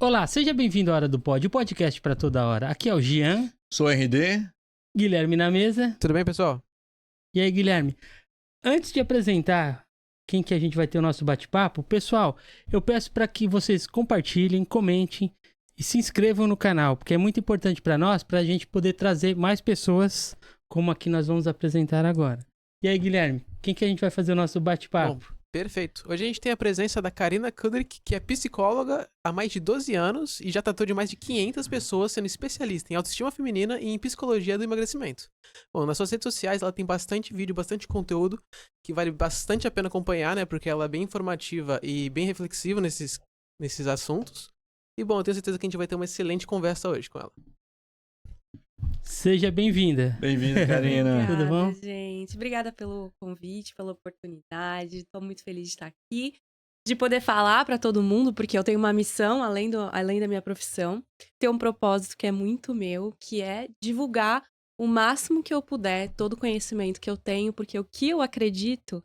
Olá, seja bem-vindo à Hora do Pod, o podcast para toda hora. Aqui é o Gian. Sou RD. Guilherme na mesa. Tudo bem, pessoal? E aí, Guilherme? Antes de apresentar quem que a gente vai ter o nosso bate-papo, pessoal, eu peço para que vocês compartilhem, comentem e se inscrevam no canal, porque é muito importante para nós, para a gente poder trazer mais pessoas como a que nós vamos apresentar agora. E aí, Guilherme, quem que a gente vai fazer o nosso bate-papo? Perfeito. Hoje a gente tem a presença da Karina Kudrick, que é psicóloga há mais de 12 anos e já tratou de mais de 500 pessoas, sendo especialista em autoestima feminina e em psicologia do emagrecimento. Bom, nas suas redes sociais ela tem bastante vídeo, bastante conteúdo, que vale bastante a pena acompanhar, né? Porque ela é bem informativa e bem reflexiva nesses assuntos. E bom, eu tenho certeza que a gente vai ter uma excelente conversa hoje com ela. Seja bem-vinda. Bem-vinda, Karina. Tudo bom? Obrigada, gente. Obrigada pelo convite, pela oportunidade. Estou muito feliz de estar aqui, de poder falar para todo mundo, porque eu tenho uma missão, além da minha profissão, ter um propósito que é muito meu, que é divulgar o máximo que eu puder todo o conhecimento que eu tenho, porque o que eu acredito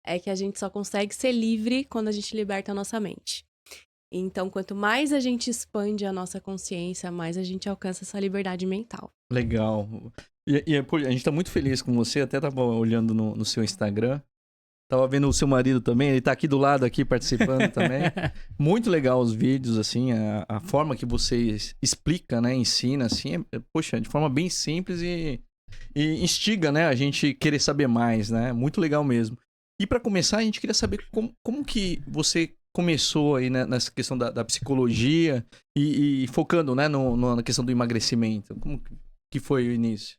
é que a gente só consegue ser livre quando a gente liberta a nossa mente. Então, quanto mais a gente expande a nossa consciência, mais a gente alcança essa liberdade mental. Legal. Pô, a gente tá muito feliz com você. Até tava olhando no seu Instagram. Tava vendo o seu marido também. Ele tá aqui do lado, aqui participando também. Muito legal os vídeos, assim. A forma que você explica, né? Ensina, assim. Poxa, de forma bem simples e instiga, né? A gente querer saber mais, né? Muito legal mesmo. E pra começar, a gente queria saber como que você começou aí, né, nessa questão da psicologia e focando, né, na questão do emagrecimento. Como que foi o início?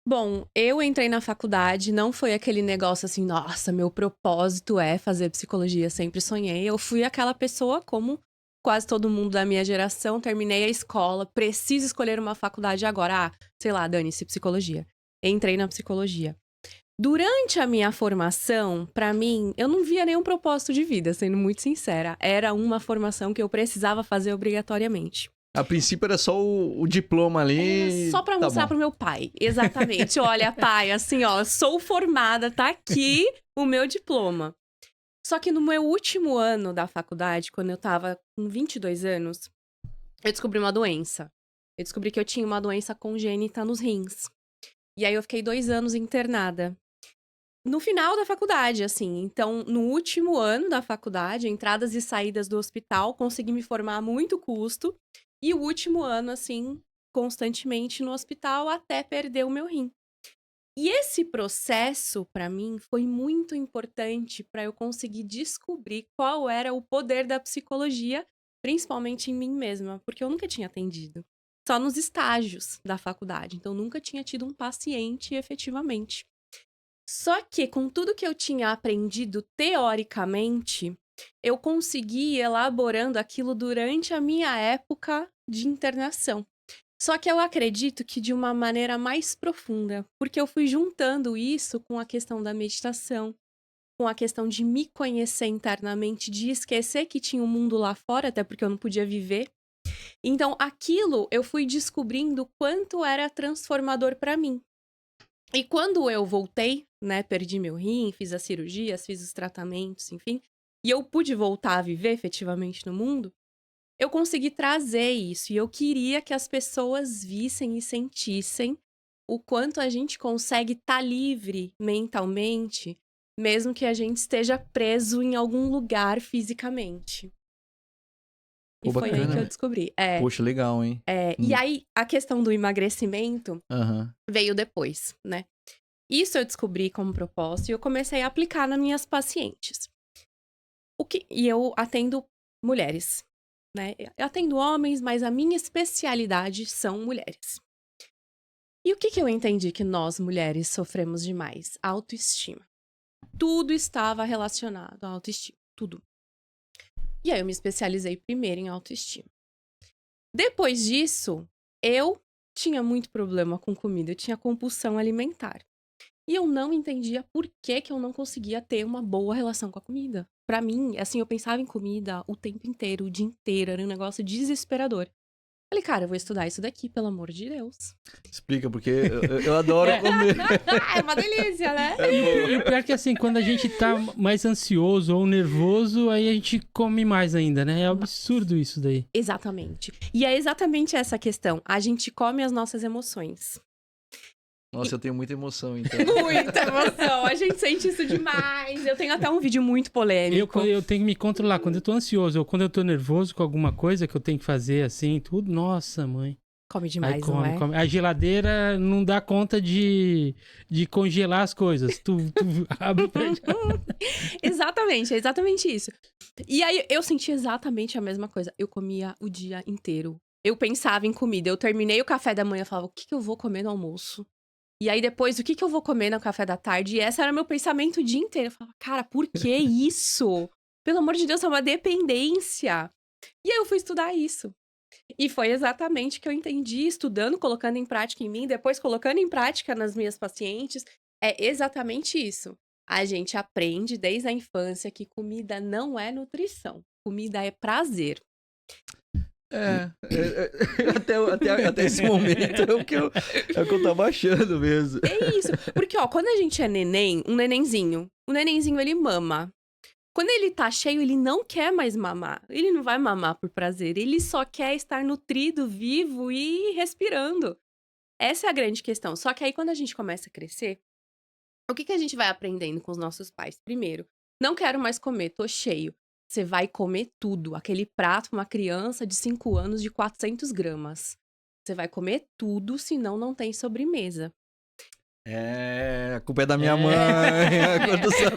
Bom, eu entrei na faculdade, não foi aquele negócio assim, nossa, meu propósito é fazer psicologia, sempre sonhei. Eu fui aquela pessoa, como quase todo mundo da minha geração, terminei a escola, preciso escolher uma faculdade agora. Ah, sei lá, dane-se, psicologia. Entrei na psicologia. Durante a minha formação, pra mim, eu não via nenhum propósito de vida, sendo muito sincera. Era uma formação que eu precisava fazer obrigatoriamente. A princípio era só o diploma ali. Era só pra mostrar pro meu pai. Exatamente. Olha, pai, assim, ó, sou formada, tá aqui o meu diploma. Só que no meu último ano da faculdade, quando eu tava com 22 anos, eu descobri uma doença. Eu descobri que eu tinha uma doença congênita nos rins. E aí eu fiquei 2 anos internada. No final da faculdade, assim. Então, no último ano da faculdade, entradas e saídas do hospital, consegui me formar a muito custo. E o último ano, assim, constantemente no hospital, até perder o meu rim. E esse processo, pra mim, foi muito importante para eu conseguir descobrir qual era o poder da psicologia, principalmente em mim mesma, porque eu nunca tinha atendido. Só nos estágios da faculdade. Então, nunca tinha tido um paciente efetivamente. Só que, com tudo que eu tinha aprendido teoricamente, eu consegui ir elaborando aquilo durante a minha época de internação. Só que eu acredito que de uma maneira mais profunda, porque eu fui juntando isso com a questão da meditação, com a questão de me conhecer internamente, de esquecer que tinha um mundo lá fora, até porque eu não podia viver. Então, aquilo eu fui descobrindo quanto era transformador para mim. E quando eu voltei, né, perdi meu rim, fiz as cirurgias, fiz os tratamentos, enfim, e eu pude voltar a viver efetivamente no mundo, eu consegui trazer isso. E eu queria que as pessoas vissem e sentissem o quanto a gente consegue estar livre mentalmente, mesmo que a gente esteja preso em algum lugar fisicamente. E Pô, foi aí bacana, que eu né? descobri. Poxa, legal, hein? E aí, a questão do emagrecimento Aham. veio depois, né? Isso eu descobri como propósito e eu comecei a aplicar nas minhas pacientes. E eu atendo mulheres, né? Eu atendo homens, mas a minha especialidade são mulheres. E o que eu entendi que nós, mulheres, sofremos demais? Autoestima. Tudo estava relacionado à autoestima, tudo. E aí eu me especializei primeiro em autoestima. Depois disso, eu tinha muito problema com comida, eu tinha compulsão alimentar. E eu não entendia por que eu não conseguia ter uma boa relação com a comida. Pra mim, assim, eu pensava em comida o tempo inteiro, o dia inteiro, era um negócio desesperador. Falei, cara, eu vou estudar isso daqui, pelo amor de Deus. Explica, porque eu adoro comer. É uma delícia, né? E o pior é que assim, quando a gente tá mais ansioso ou nervoso, aí a gente come mais ainda, né? É absurdo isso daí. Exatamente. E é exatamente essa a questão. A gente come as nossas emoções. Nossa, eu tenho muita emoção, então. Muita emoção. A gente sente isso demais. Eu tenho até um vídeo muito polêmico. Eu tenho que me controlar. Quando eu tô ansioso ou quando eu tô nervoso com alguma coisa que eu tenho que fazer assim, tudo, nossa, mãe. Come demais, Aí não é? come. A geladeira não dá conta de congelar as coisas. Tu abre pra... Exatamente, é exatamente isso. E aí eu senti exatamente a mesma coisa. Eu comia o dia inteiro. Eu pensava em comida. Eu terminei o café da manhã e falava, o que eu vou comer no almoço? E aí depois, o que eu vou comer no café da tarde? E esse era meu pensamento o dia inteiro. Eu falava, cara, por que isso? Pelo amor de Deus, é uma dependência. E aí eu fui estudar isso. E foi exatamente o que eu entendi, estudando, colocando em prática em mim, depois colocando em prática nas minhas pacientes. É exatamente isso. A gente aprende desde a infância que comida não é nutrição. Comida é prazer. Até esse momento é o que eu tava achando mesmo. É isso. Porque, ó, quando a gente é neném, um nenenzinho ele mama. Quando ele tá cheio, ele não quer mais mamar. Ele não vai mamar por prazer. Ele só quer estar nutrido, vivo e respirando. Essa é a grande questão. Só que aí, quando a gente começa a crescer, o que a gente vai aprendendo com os nossos pais? Primeiro, não quero mais comer, tô cheio. Você vai comer tudo. Aquele prato, uma criança de 5 anos de 400 gramas. Você vai comer tudo, senão não tem sobremesa. A culpa é da minha mãe. Quando sabe.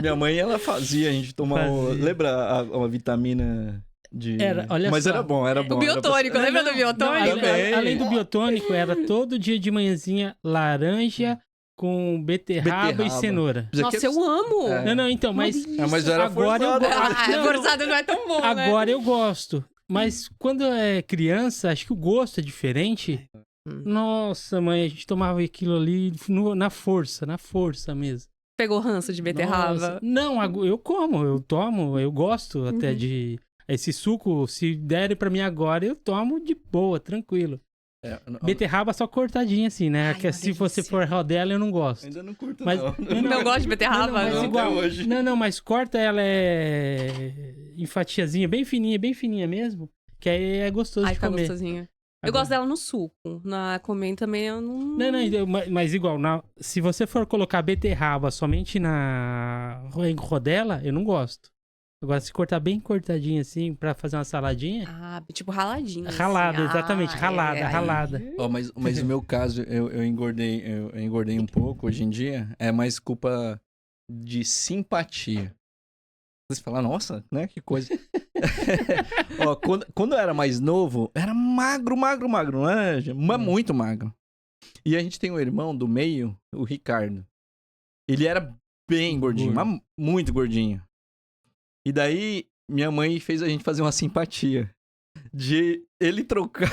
Minha mãe, ela fazia a gente tomar lembra a vitamina de... Olha Mas só. era bom. O biotônico, lembra do biotônico? Além do biotônico, era todo dia de manhãzinha laranja com beterraba e cenoura. Nossa, eu amo! Não, então, mas era agora forçado. Forçado não é tão bom, né? Agora eu gosto. Mas quando é criança, acho que o gosto é diferente. Nossa, mãe, a gente tomava aquilo ali na força mesmo. Pegou ranço de beterraba? Nossa. Não, eu como, eu tomo, eu gosto até de... Esse suco, se derem pra mim agora, eu tomo de boa, tranquilo. Beterraba só cortadinha assim, né? Ai, que se você for rodela, eu não gosto. Ainda não curto, mas, não gosto de beterraba? Mas não, igual, até hoje. Não, mas corta ela em fatiazinha, bem fininha mesmo. Que aí é gostoso de comer. Gostosinho. Eu gosto dela no suco. Na comer também eu não... Não, mas igual, se você for colocar beterraba somente em rodela, eu não gosto. Agora, se cortar bem cortadinho assim, pra fazer uma saladinha... tipo raladinha. Ralada, assim. exatamente, ralada. Mas no meu caso, eu engordei um pouco hoje em dia. É mais culpa de simpatia. Você fala, nossa, né? Que coisa. Quando eu era mais novo, era magro, né? Muito magro. E a gente tem um irmão do meio, o Ricardo. Ele era bem gordinho, mas muito gordinho. E daí, minha mãe fez a gente fazer uma simpatia. De ele trocar...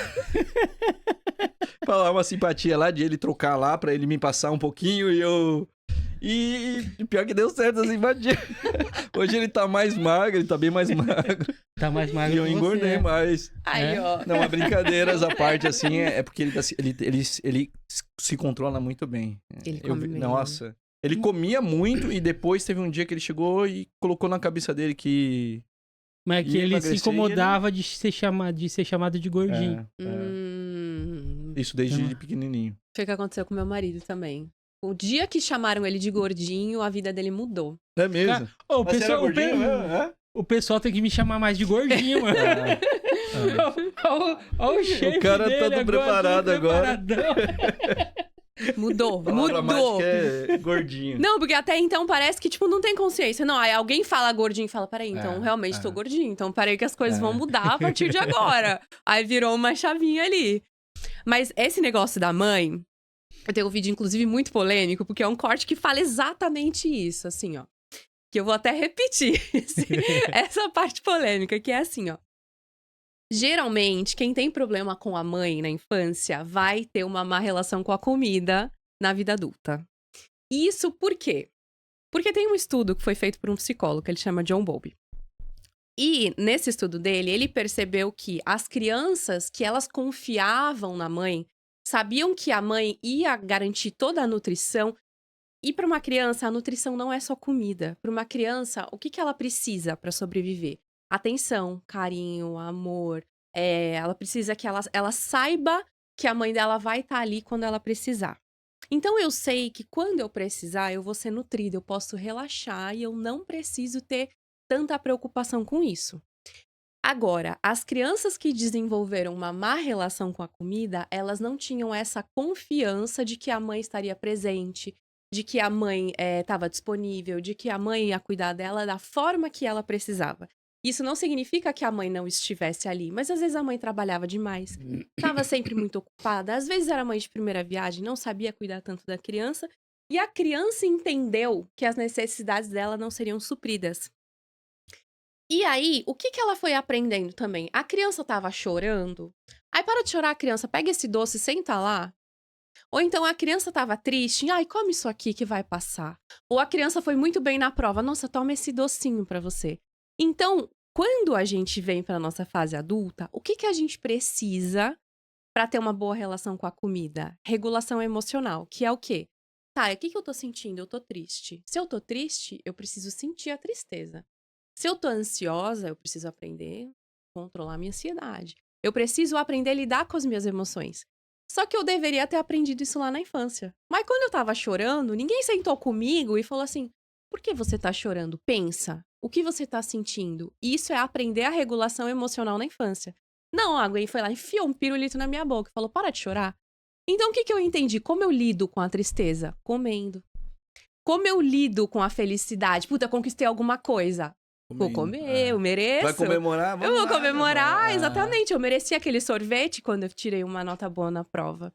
Falar uma simpatia lá, de ele trocar lá pra ele me passar um pouquinho e eu... E pior que deu certo a simpatia. Hoje ele tá mais magro, ele tá bem mais magro. Tá mais magro. E eu engordei mais. Aí, ó. Não, mas brincadeiras à parte, assim, é porque ele se controla muito bem. Ele come bem. Nossa. Ele comia muito e depois teve um dia que ele chegou e colocou na cabeça dele que... Mas que ele se incomodava de ser chamado de gordinho. Isso desde pequenininho. Foi o que aconteceu com meu marido também. O dia que chamaram ele de gordinho, a vida dele mudou. É mesmo? O pessoal tem que me chamar mais de gordinho, mano. Olha o shape O cara dele todo preparado agora. Mudou. Que é gordinho. Não, porque até então parece que, tipo, não tem consciência. Não, aí alguém fala gordinho e fala, peraí, então realmente tô gordinho. Então peraí que as coisas vão mudar a partir de agora. Aí virou uma chavinha ali. Mas esse negócio da mãe, eu tenho um vídeo, inclusive, muito polêmico, porque é um corte que fala exatamente isso, assim, ó. Que eu vou até repetir essa parte polêmica, que é assim, ó. Geralmente, quem tem problema com a mãe na infância vai ter uma má relação com a comida na vida adulta. Isso por quê? Porque tem um estudo que foi feito por um psicólogo, que ele chama John Bowlby. E nesse estudo dele, ele percebeu que as crianças que elas confiavam na mãe, sabiam que a mãe ia garantir toda a nutrição. E para uma criança, a nutrição não é só comida. Para uma criança, o que que ela precisa para sobreviver? Atenção, carinho, amor. Ela precisa que ela saiba que a mãe dela vai estar ali quando ela precisar. Então eu sei que quando eu precisar, eu vou ser nutrida, eu posso relaxar e eu não preciso ter tanta preocupação com isso. Agora, as crianças que desenvolveram uma má relação com a comida, elas não tinham essa confiança de que a mãe estaria presente, de que a mãe estava disponível, de que a mãe ia cuidar dela da forma que ela precisava. Isso não significa que a mãe não estivesse ali, mas às vezes a mãe trabalhava demais, estava sempre muito ocupada, às vezes era mãe de primeira viagem, não sabia cuidar tanto da criança, e a criança entendeu que as necessidades dela não seriam supridas. E aí, o que que ela foi aprendendo também? A criança tava chorando. Aí, para de chorar, criança, pega esse doce e senta lá. Ou então a criança tava triste. Ai, come isso aqui que vai passar. Ou a criança foi muito bem na prova. Nossa, toma esse docinho pra você. Então, quando a gente vem pra nossa fase adulta, o que que a gente precisa pra ter uma boa relação com a comida? Regulação emocional, que é o quê? Tá, o que que eu tô sentindo? Eu tô triste. Se eu tô triste, eu preciso sentir a tristeza. Se eu tô ansiosa, eu preciso aprender a controlar a minha ansiedade. Eu preciso aprender a lidar com as minhas emoções. Só que eu deveria ter aprendido isso lá na infância. Mas quando eu tava chorando, ninguém sentou comigo e falou assim: por que você tá chorando? Pensa. O que você tá sentindo? Isso é aprender a regulação emocional na infância. Não, a Gwen foi lá e enfiou um pirulito na minha boca e falou: para de chorar. Então o que que eu entendi? Como eu lido com a tristeza? Comendo. Como eu lido com a felicidade? Puta, conquistei alguma coisa. Vou comer, eu mereço. Vai comemorar? Eu vou comemorar, vai. exatamente. Eu mereci aquele sorvete quando eu tirei uma nota boa na prova.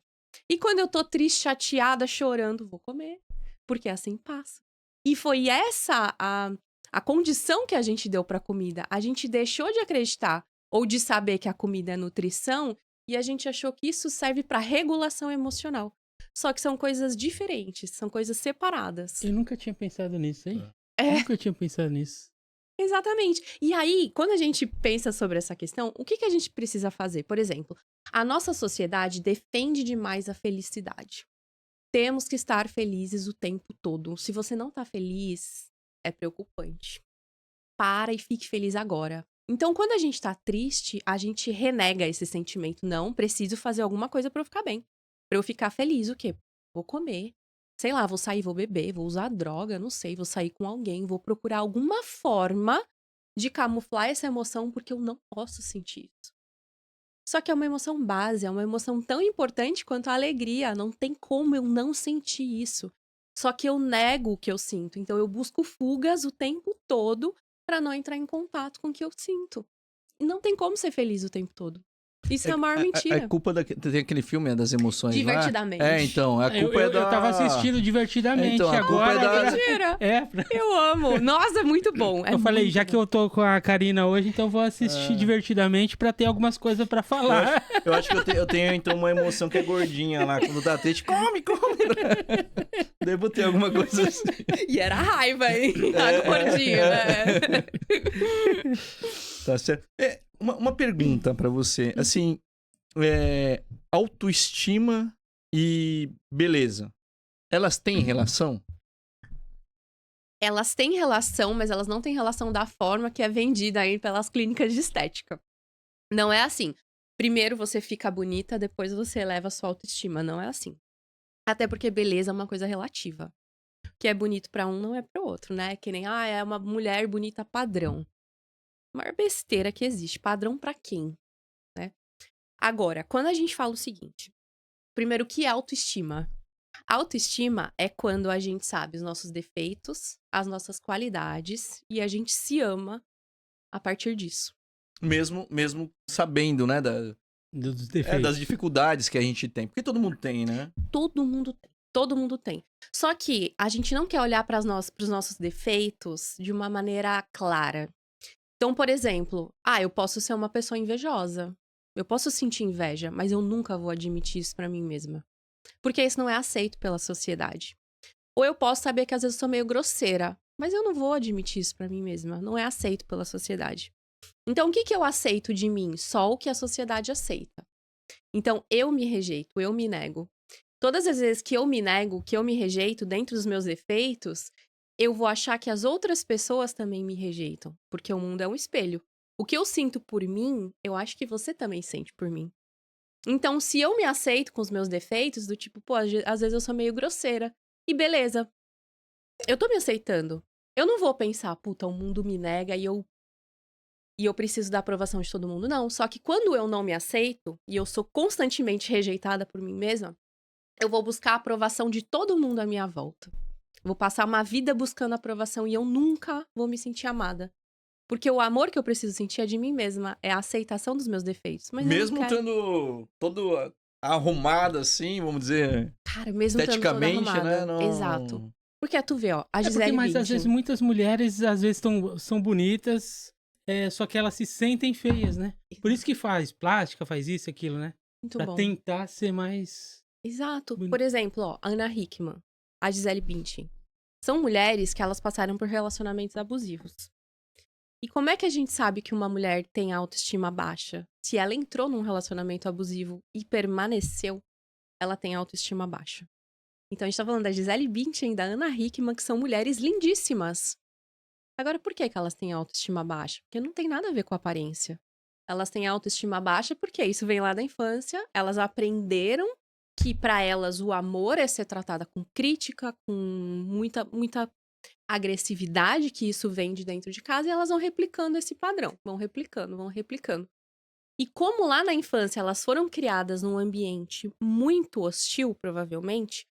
E quando eu tô triste, chateada, chorando, vou comer. Porque assim passa. E foi essa a condição que a gente deu pra comida. A gente deixou de acreditar ou de saber que a comida é nutrição e a gente achou que isso serve pra regulação emocional. Só que são coisas diferentes, são coisas separadas. Eu nunca tinha pensado nisso, hein? É. Nunca tinha pensado nisso. Exatamente. E aí, quando a gente pensa sobre essa questão, o que que a gente precisa fazer? Por exemplo, a nossa sociedade defende demais a felicidade. Temos que estar felizes o tempo todo. Se você não tá feliz, é preocupante. Para e fique feliz agora. Então, quando a gente tá triste, a gente renega esse sentimento. Não, preciso fazer alguma coisa pra eu ficar bem. Pra eu ficar feliz, o quê? Vou comer. Sei lá, vou sair, vou beber, vou usar droga, não sei, vou sair com alguém, vou procurar alguma forma de camuflar essa emoção porque eu não posso sentir isso. Só que é uma emoção base, é uma emoção tão importante quanto a alegria, não tem como eu não sentir isso. Só que eu nego o que eu sinto, então eu busco fugas o tempo todo pra não entrar em contato com o que eu sinto. E não tem como ser feliz o tempo todo. Isso é a maior mentira. É culpa tem aquele filme das emoções lá. Divertidamente. Então, a culpa é da... Eu tava assistindo divertidamente Então, a culpa agora. é da- Mentira! É, Eu amo. Nossa, é muito bom. eu falei, já que eu tô com a Karina hoje, então vou assistir divertidamente pra ter algumas coisas pra falar. Eu acho que eu tenho, então, uma emoção que é gordinha lá. Quando tá triste, come! Devo ter alguma coisa assim. E era raiva, hein? A gordinha, né? Tá certo. Uma pergunta pra você. Assim, autoestima e beleza. Elas têm relação? Elas têm relação, mas elas não têm relação da forma que é vendida aí pelas clínicas de estética. Não é assim. Primeiro você fica bonita, depois você eleva a sua autoestima. Não é assim. Até porque beleza é uma coisa relativa. O que é bonito pra um não é pro outro, né? Que nem, é uma mulher bonita padrão. A maior besteira que existe. Padrão pra quem? Né? Agora, quando a gente fala o seguinte. Primeiro, o que é autoestima? Autoestima é quando a gente sabe os nossos defeitos, as nossas qualidades e a gente se ama a partir disso. Mesmo sabendo, né? Dos defeitos. Das dificuldades que a gente tem. Porque todo mundo tem, né? Todo mundo tem. Todo mundo tem. Só que a gente não quer olhar para os nossos defeitos de uma maneira clara. Então, por exemplo, eu posso ser uma pessoa invejosa. Eu posso sentir inveja, mas eu nunca vou admitir isso pra mim mesma. Porque isso não é aceito pela sociedade. Ou eu posso saber que às vezes eu sou meio grosseira, mas eu não vou admitir isso pra mim mesma. Não é aceito pela sociedade. Então, o que que eu aceito de mim? Só o que a sociedade aceita. Então, eu me rejeito, eu me nego. Todas as vezes que eu me nego, que eu me rejeito dentro dos meus defeitos, eu vou achar que as outras pessoas também me rejeitam, porque o mundo é um espelho. O que eu sinto por mim, eu acho que você também sente por mim. Então, se eu me aceito com os meus defeitos, do tipo, pô, às vezes eu sou meio grosseira, e beleza, eu tô me aceitando. Eu não vou pensar, puta, o mundo me nega e eu preciso da aprovação de todo mundo. Não, só que quando eu não me aceito e eu sou constantemente rejeitada por mim mesma, eu vou buscar a aprovação de todo mundo à minha volta. Eu vou passar uma vida buscando aprovação e eu nunca vou me sentir amada. Porque o amor que eu preciso sentir é de mim mesma, é a aceitação dos meus defeitos. Mas eu não Mesmo quero. estando todo arrumado assim, vamos dizer, Cara, mesmo estando toda esteticamente, arrumada. né? Não... Exato. Porque tu vê, ó, a É porque, Gisele mas às vezes Bündchen. muitas mulheres às vezes são bonitas, só que elas se sentem feias, né? Por isso que faz plástica, faz isso, aquilo, né? Muito Pra bom. tentar ser mais... Exato. Bonito. Por exemplo, ó, a Ana Hickman, a Gisele Bündchen. São mulheres que elas passaram por relacionamentos abusivos. E como é que a gente sabe que uma mulher tem autoestima baixa? Se ela entrou num relacionamento abusivo e permaneceu, ela tem autoestima baixa. Então a gente tá falando da Gisele Bündchen e da Ana Hickman, que são mulheres lindíssimas. Agora, por que que elas têm autoestima baixa? Porque não tem nada a ver com a aparência. Elas têm autoestima baixa porque isso vem lá da infância, elas aprenderam que pra elas o amor é ser tratada com crítica, com muita agressividade, que isso vem de dentro de casa, e elas vão replicando esse padrão, vão replicando. E como lá na infância elas foram criadas num ambiente muito hostil, provavelmente,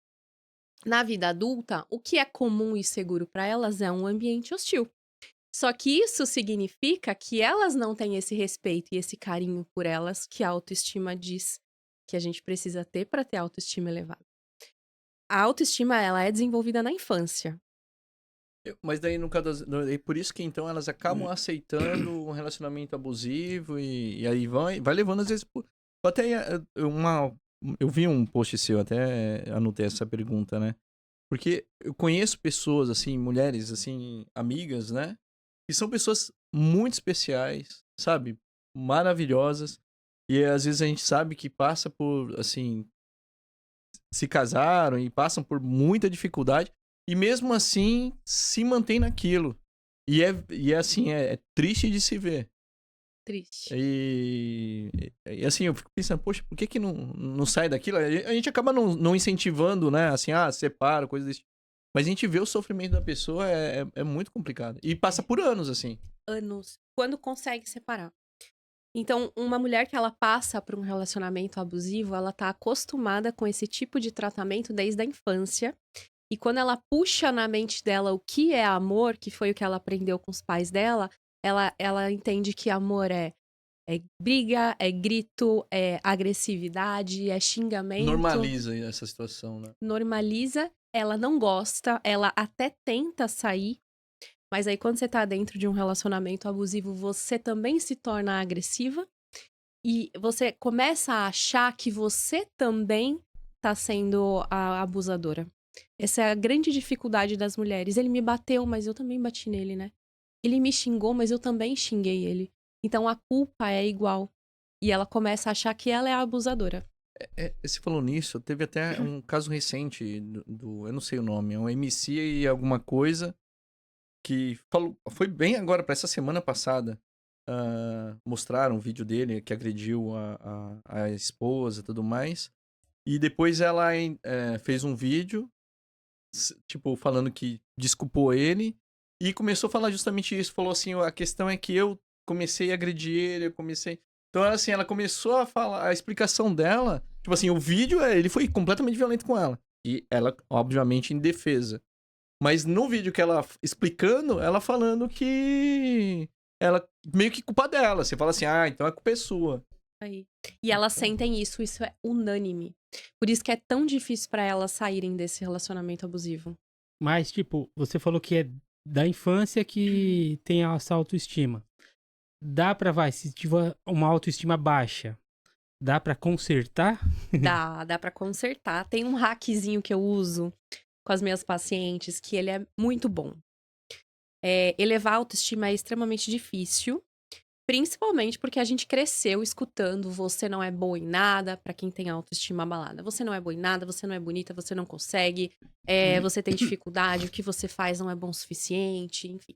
na vida adulta, o que é comum e seguro pra elas é um ambiente hostil. Só que isso significa que elas não têm esse respeito e esse carinho por elas que a autoestima diz que a gente precisa ter pra ter autoestima elevada. A autoestima, ela é desenvolvida na infância. Mas daí, no caso, é por isso que então elas acabam aceitando um relacionamento abusivo e aí vai levando às vezes. Até eu vi um post seu, até anotei essa pergunta, né? Porque eu conheço pessoas, assim, mulheres, assim, amigas, né? Que são pessoas muito especiais, sabe? Maravilhosas. E às vezes a gente sabe que passa por, assim, se casaram e passam por muita dificuldade. E mesmo assim, se mantém naquilo. E assim, é triste de se ver. Triste. E assim, eu fico pensando, poxa, por que não sai daquilo? A gente acaba não incentivando, né? Assim, separa, coisa desse tipo. Mas a gente vê o sofrimento da pessoa, é muito complicado. E passa por anos, assim. Anos. Quando consegue separar. Então, uma mulher que ela passa por um relacionamento abusivo, ela tá acostumada com esse tipo de tratamento desde a infância. E quando ela puxa na mente dela o que é amor, que foi o que ela aprendeu com os pais dela, ela entende que amor é briga, é grito, é agressividade, é xingamento. Normaliza essa situação, né? Normaliza, ela não gosta, ela até tenta sair, mas aí quando você tá dentro de um relacionamento abusivo, você também se torna agressiva e você começa a achar que você também tá sendo a abusadora. Essa é a grande dificuldade das mulheres. Ele me bateu, mas eu também bati nele, né? Ele me xingou, mas eu também xinguei ele. Então a culpa é igual. E ela começa a achar que ela é a abusadora. Você falou nisso, teve até um caso recente eu não sei o nome, é um MC e alguma coisa que falou, foi bem agora, para essa semana passada. Mostraram um vídeo dele que agrediu a esposa e tudo mais. E depois ela fez um vídeo, tipo, falando que desculpou ele. E começou a falar justamente isso. Falou assim, a questão é que eu comecei a agredir ele, eu comecei... Então, assim, ela começou a falar, a explicação dela... Tipo assim, o vídeo, ele foi completamente violento com ela. E ela, obviamente, em defesa. Mas no vídeo que ela explicando, ela falando que... Ela, meio que culpa dela. Você fala assim, então a culpa é sua. Aí. E elas sentem isso é unânime. Por isso que é tão difícil pra elas saírem desse relacionamento abusivo. Mas, tipo, você falou que é da infância que tem essa autoestima. Dá pra, se tiver uma autoestima baixa, dá pra consertar? Dá pra consertar. Tem um hackzinho que eu uso com as minhas pacientes, que ele é muito bom. Elevar a autoestima é extremamente difícil. Principalmente porque a gente cresceu escutando você não é boa em nada, pra quem tem autoestima abalada. Você não é boa em nada, você não é bonita, você não consegue, você tem dificuldade, o que você faz não é bom o suficiente, enfim.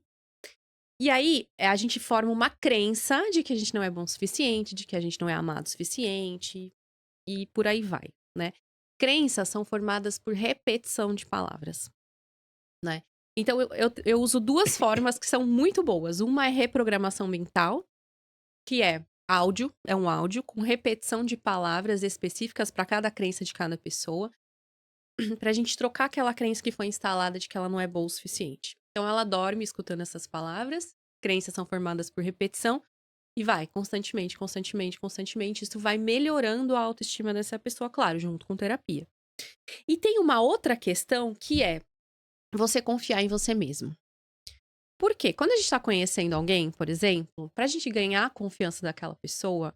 E aí, a gente forma uma crença de que a gente não é bom o suficiente, de que a gente não é amado o suficiente, e por aí vai, né? Crenças são formadas por repetição de palavras, né? Então, eu uso duas formas que são muito boas. Uma é reprogramação mental, que é um áudio com repetição de palavras específicas para cada crença de cada pessoa, pra gente trocar aquela crença que foi instalada de que ela não é boa o suficiente. Então ela dorme escutando essas palavras, crenças são formadas por repetição, e vai constantemente, constantemente, constantemente. Isso vai melhorando a autoestima dessa pessoa, claro, junto com terapia. E tem uma outra questão que é você confiar em você mesmo. Por quê? Quando a gente tá conhecendo alguém, por exemplo, pra gente ganhar a confiança daquela pessoa,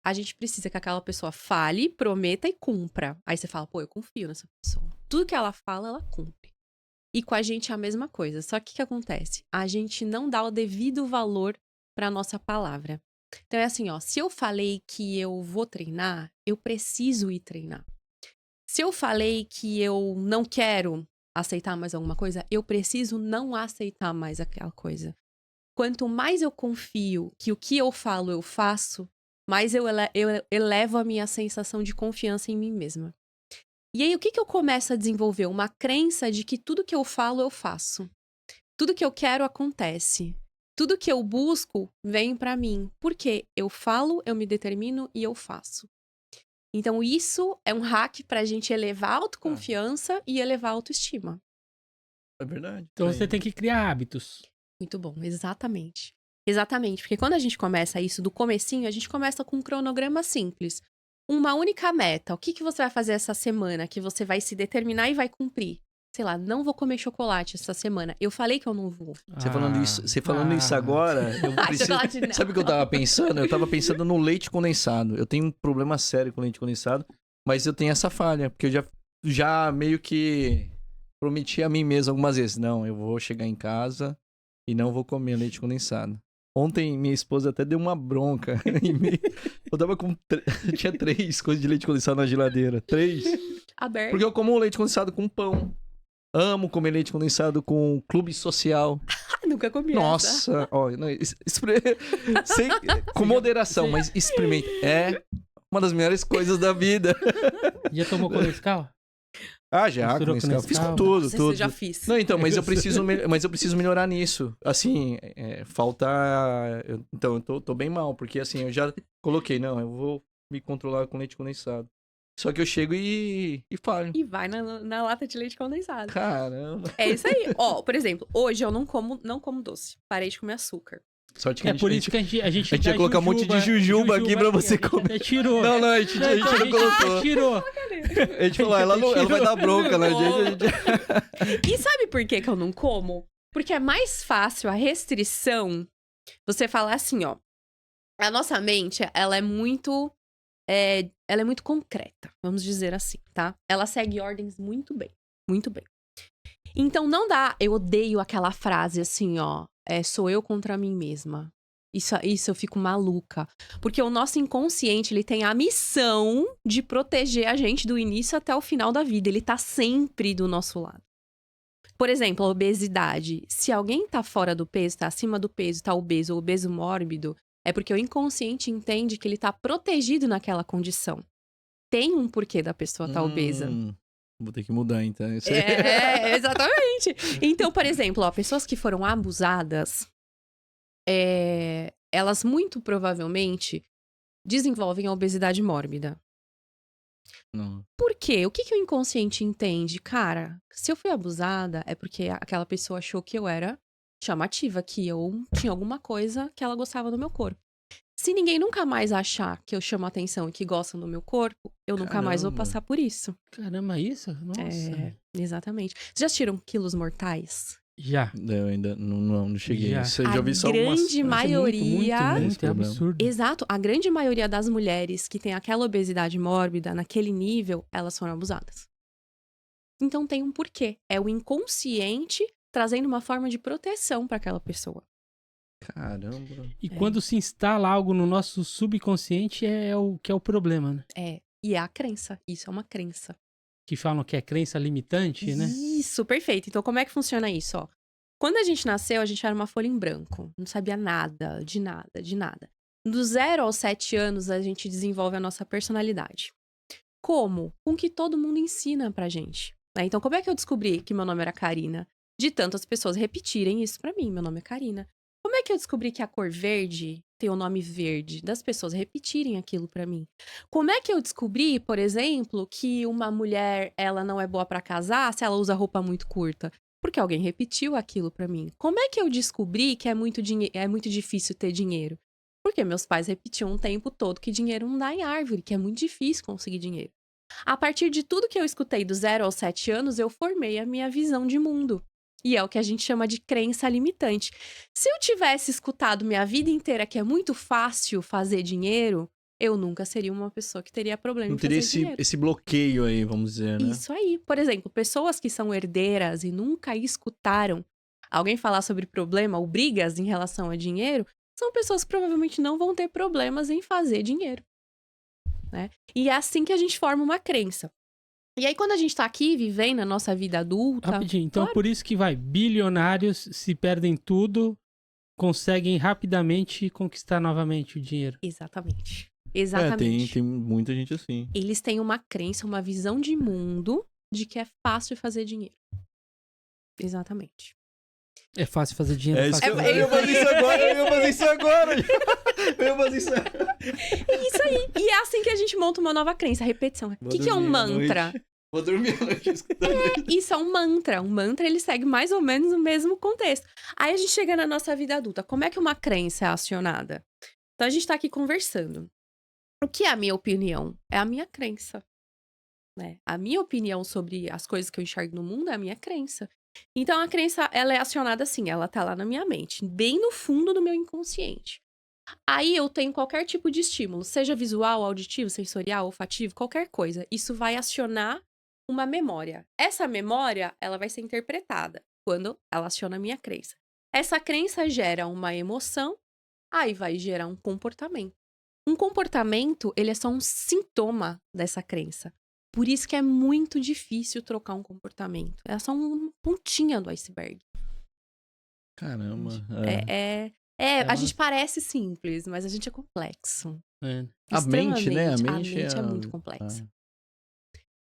a gente precisa que aquela pessoa fale, prometa e cumpra. Aí você fala, pô, eu confio nessa pessoa. Tudo que ela fala, ela cumpre. E com a gente é a mesma coisa. Só que o que acontece? A gente não dá o devido valor pra nossa palavra. Então é assim, ó, se eu falei que eu vou treinar, eu preciso ir treinar. Se eu falei que eu não quero aceitar mais alguma coisa, eu preciso não aceitar mais aquela coisa. Quanto mais eu confio que o que eu falo eu faço, mais eu elevo a minha sensação de confiança em mim mesma. E aí, o que eu começo a desenvolver? Uma crença de que tudo que eu falo eu faço. Tudo que eu quero acontece. Tudo que eu busco vem pra mim. Porque eu falo, eu me determino e eu faço. Então, isso é um hack pra gente elevar a autoconfiança e elevar a autoestima. É verdade. Então você tem que criar hábitos. Muito bom, exatamente. Exatamente, porque quando a gente começa isso do comecinho, a gente começa com um cronograma simples. Uma única meta. O que você vai fazer essa semana que você vai se determinar e vai cumprir? Sei lá, não vou comer chocolate essa semana. Eu falei que eu não vou. Você falando isso agora, eu preciso... Chocolate não. Sabe o que eu tava pensando? Eu tava pensando no leite condensado. Eu tenho um problema sério com leite condensado, mas eu tenho essa falha, porque eu já meio que prometi a mim mesmo algumas vezes. Não, eu vou chegar em casa e não vou comer leite condensado. Ontem minha esposa até deu uma bronca em mim. Eu tava com... Tinha 3 coisas de leite condensado na geladeira. 3. Aberto. Porque eu como leite condensado com pão. Amo comer leite condensado com clube social. Nunca comi essa. Nossa, ó, não, com moderação, mas experimente. É uma das melhores coisas da vida. Já tomou com Nescau? Ah, já, Misturou com com Nescau. Fiz com Nescau? tudo, Nossa, tudo. eu já fiz. Não, então, mas eu preciso melhorar nisso. Assim, falta... Então, eu tô bem mal, porque assim, eu já coloquei, não, eu vou me controlar com leite condensado. Só que eu chego e falho. E vai na lata de leite condensado. Caramba. É isso aí. Ó, por exemplo, hoje eu não como doce. Parei de comer açúcar. Sorte que É por isso que a gente ia colocar um monte de jujuba aqui pra você comer. Até tirou. Não, a gente não colocou. Tirou. A gente falou, ela vai dar bronca na gente. E sabe por que eu não como? Porque é mais fácil a restrição você falar assim, ó. A nossa mente, ela é muito concreta, vamos dizer assim, tá? Ela segue ordens muito bem, muito bem. Então não dá, eu odeio aquela frase assim, ó, sou eu contra mim mesma. Isso eu fico maluca. Porque o nosso inconsciente, ele tem a missão de proteger a gente do início até o final da vida. Ele tá sempre do nosso lado. Por exemplo, a obesidade. Se alguém tá fora do peso, tá acima do peso, tá obeso ou obeso mórbido, é porque o inconsciente entende que ele tá protegido naquela condição. Tem um porquê da pessoa tá obesa. Vou ter que mudar, então. Exatamente. Então, por exemplo, ó, pessoas que foram abusadas, elas muito provavelmente desenvolvem a obesidade mórbida. Não. Por quê? O que o inconsciente entende? Cara, se eu fui abusada, é porque aquela pessoa achou que eu era chamativa, que eu tinha alguma coisa que ela gostava do meu corpo. Se ninguém nunca mais achar que eu chamo atenção e que gostam do meu corpo, eu nunca mais vou passar por isso. Caramba, isso? Nossa. Exatamente. Vocês já assistiram Quilos Mortais? Já. Eu ainda não cheguei. Já. Eu já vi só algumas... A grande maioria... Muito, é absurdo. Exato. A grande maioria das mulheres que tem aquela obesidade mórbida, naquele nível, elas foram abusadas. Então tem um porquê. É o inconsciente trazendo uma forma de proteção para aquela pessoa. Caramba. E quando se instala algo no nosso subconsciente é o que é o problema, né? E é a crença. Isso é uma crença. Que falam que é crença limitante, né? Isso, perfeito. Então, como é que funciona isso, ó? Quando a gente nasceu, a gente era uma folha em branco. Não sabia nada, de nada, de nada. Do 0 aos 7 anos, a gente desenvolve a nossa personalidade. Como? Com o que todo mundo ensina pra gente. Né? Então, como é que eu descobri que meu nome era Karina? De tantas pessoas repetirem isso pra mim. Meu nome é Karina. Como é que eu descobri que a cor verde tem o nome verde? Das pessoas repetirem aquilo pra mim. Como é que eu descobri, por exemplo, que uma mulher, ela não é boa pra casar se ela usa roupa muito curta? Porque alguém repetiu aquilo pra mim. Como é que eu descobri que é muito difícil ter dinheiro? Porque meus pais repetiam o tempo todo que dinheiro não dá em árvore, que é muito difícil conseguir dinheiro. A partir de tudo que eu escutei do 0 aos 7 anos, eu formei a minha visão de mundo. E é o que a gente chama de crença limitante. Se eu tivesse escutado minha vida inteira que é muito fácil fazer dinheiro, eu nunca seria uma pessoa que teria problema Não em teria fazer dinheiro. esse bloqueio aí, vamos dizer, né? Isso aí. Por exemplo, pessoas que são herdeiras e nunca escutaram alguém falar sobre problema ou brigas em relação a dinheiro, são pessoas que provavelmente não vão ter problemas em fazer dinheiro. Né? E é assim que a gente forma uma crença. E aí, quando a gente tá aqui vivendo a nossa vida adulta. Rapidinho. Então, claro. por isso que bilionários se perdem tudo, conseguem rapidamente conquistar novamente o dinheiro. Exatamente. Exatamente. Tem muita gente assim. Eles têm uma crença, uma visão de mundo de que é fácil fazer dinheiro. Exatamente. É fácil fazer dinheiro. É isso que fácil eu ia fazer isso agora. Isso aí. E é assim que a gente monta uma nova crença, repetição. O que é um mantra? Vou dormir à noite escutando isso. Isso é um mantra. Um mantra, ele segue mais ou menos o mesmo contexto. Aí a gente chega na nossa vida adulta. Como é que uma crença é acionada? Então a gente tá aqui conversando. O que é a minha opinião? É a minha crença. Né? A minha opinião sobre as coisas que eu enxergo no mundo é a minha crença. Então a crença, ela é acionada assim, ela tá lá na minha mente, bem no fundo do meu inconsciente. Aí eu tenho qualquer tipo de estímulo, seja visual, auditivo, sensorial, olfativo, qualquer coisa. Isso vai acionar uma memória. Essa memória, ela vai ser interpretada quando ela aciona a minha crença. Essa crença gera uma emoção, aí vai gerar um comportamento. Um comportamento, ele é só um sintoma dessa crença. Por isso que é muito difícil trocar um comportamento. É só uma pontinha do iceberg. Caramba. A gente parece simples, mas a gente é complexo. É. A mente, né? A mente é muito complexa.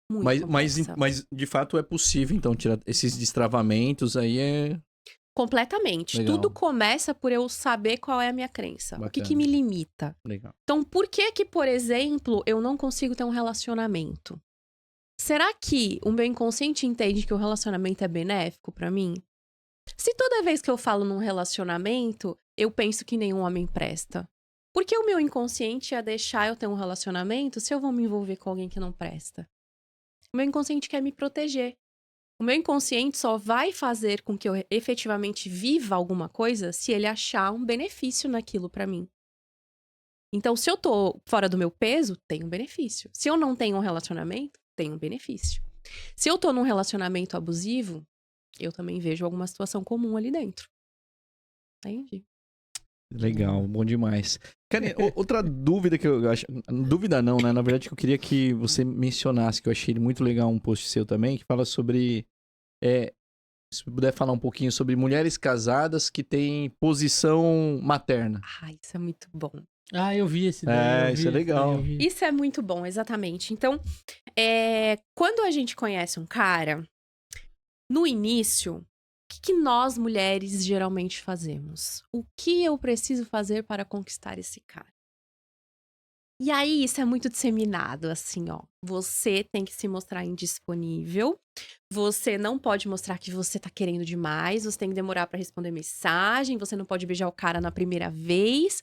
Muito complexa. Mas, de fato, é possível, então, tirar esses destravamentos aí Completamente. Legal. Tudo começa por eu saber qual é a minha crença. Bacana. O que me limita. Legal. Então, por que, por exemplo, eu não consigo ter um relacionamento? Será que o meu inconsciente entende que o relacionamento é benéfico pra mim? Se toda vez que eu falo num relacionamento, eu penso que nenhum homem presta. Por que o meu inconsciente ia deixar eu ter um relacionamento se eu vou me envolver com alguém que não presta? O meu inconsciente quer me proteger. O meu inconsciente só vai fazer com que eu efetivamente viva alguma coisa se ele achar um benefício naquilo pra mim. Então, se eu tô fora do meu peso, tem um benefício. Se eu não tenho um relacionamento, tem um benefício. Se eu tô num relacionamento abusivo, eu também vejo alguma situação comum ali dentro. Entendi. Legal, bom demais. Cara, outra dúvida que eu acho... Dúvida não, né? Na verdade, que eu queria que você mencionasse, que eu achei muito legal um post seu também, que fala sobre... se puder falar um pouquinho sobre mulheres casadas que têm posição materna. Isso é muito bom. Eu vi esse daí. Isso é legal. Isso é muito bom, exatamente. Então, quando a gente conhece um cara, no início, o que nós mulheres geralmente fazemos? O que eu preciso fazer para conquistar esse cara? E aí, isso é muito disseminado, assim, ó. Você tem que se mostrar indisponível. Você não pode mostrar que você tá querendo demais. Você tem que demorar pra responder mensagem. Você não pode beijar o cara na primeira vez.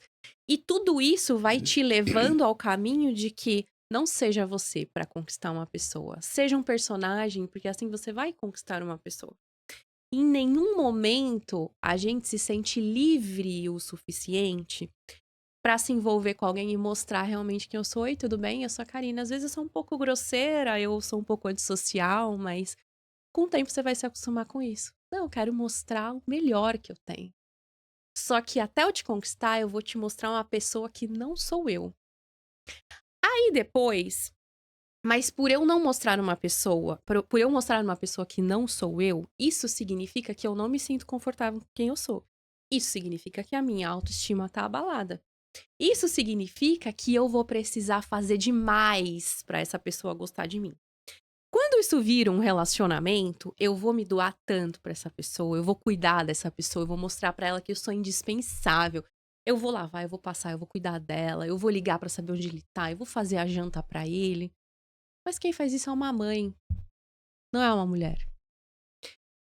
E tudo isso vai te levando ao caminho de que não seja você pra conquistar uma pessoa. Seja um personagem, porque assim você vai conquistar uma pessoa. Em nenhum momento a gente se sente livre o suficiente pra se envolver com alguém e mostrar realmente quem eu sou. Oi, tudo bem? Eu sou a Karina. Às vezes eu sou um pouco grosseira, eu sou um pouco antissocial, mas com o tempo você vai se acostumar com isso. Não, eu quero mostrar o melhor que eu tenho. Só que até eu te conquistar, eu vou te mostrar uma pessoa que não sou eu. Aí depois, mas por eu não mostrar uma pessoa, por eu mostrar uma pessoa que não sou eu, isso significa que eu não me sinto confortável com quem eu sou. Isso significa que a minha autoestima tá abalada. Isso significa que eu vou precisar fazer demais pra essa pessoa gostar de mim. Quando isso vira um relacionamento, eu vou me doar tanto pra essa pessoa, eu vou cuidar dessa pessoa, eu vou mostrar pra ela que eu sou indispensável. Eu vou lavar, eu vou passar, eu vou cuidar dela, eu vou ligar pra saber onde ele tá, eu vou fazer a janta pra ele. Mas quem faz isso é uma mãe, não é uma mulher.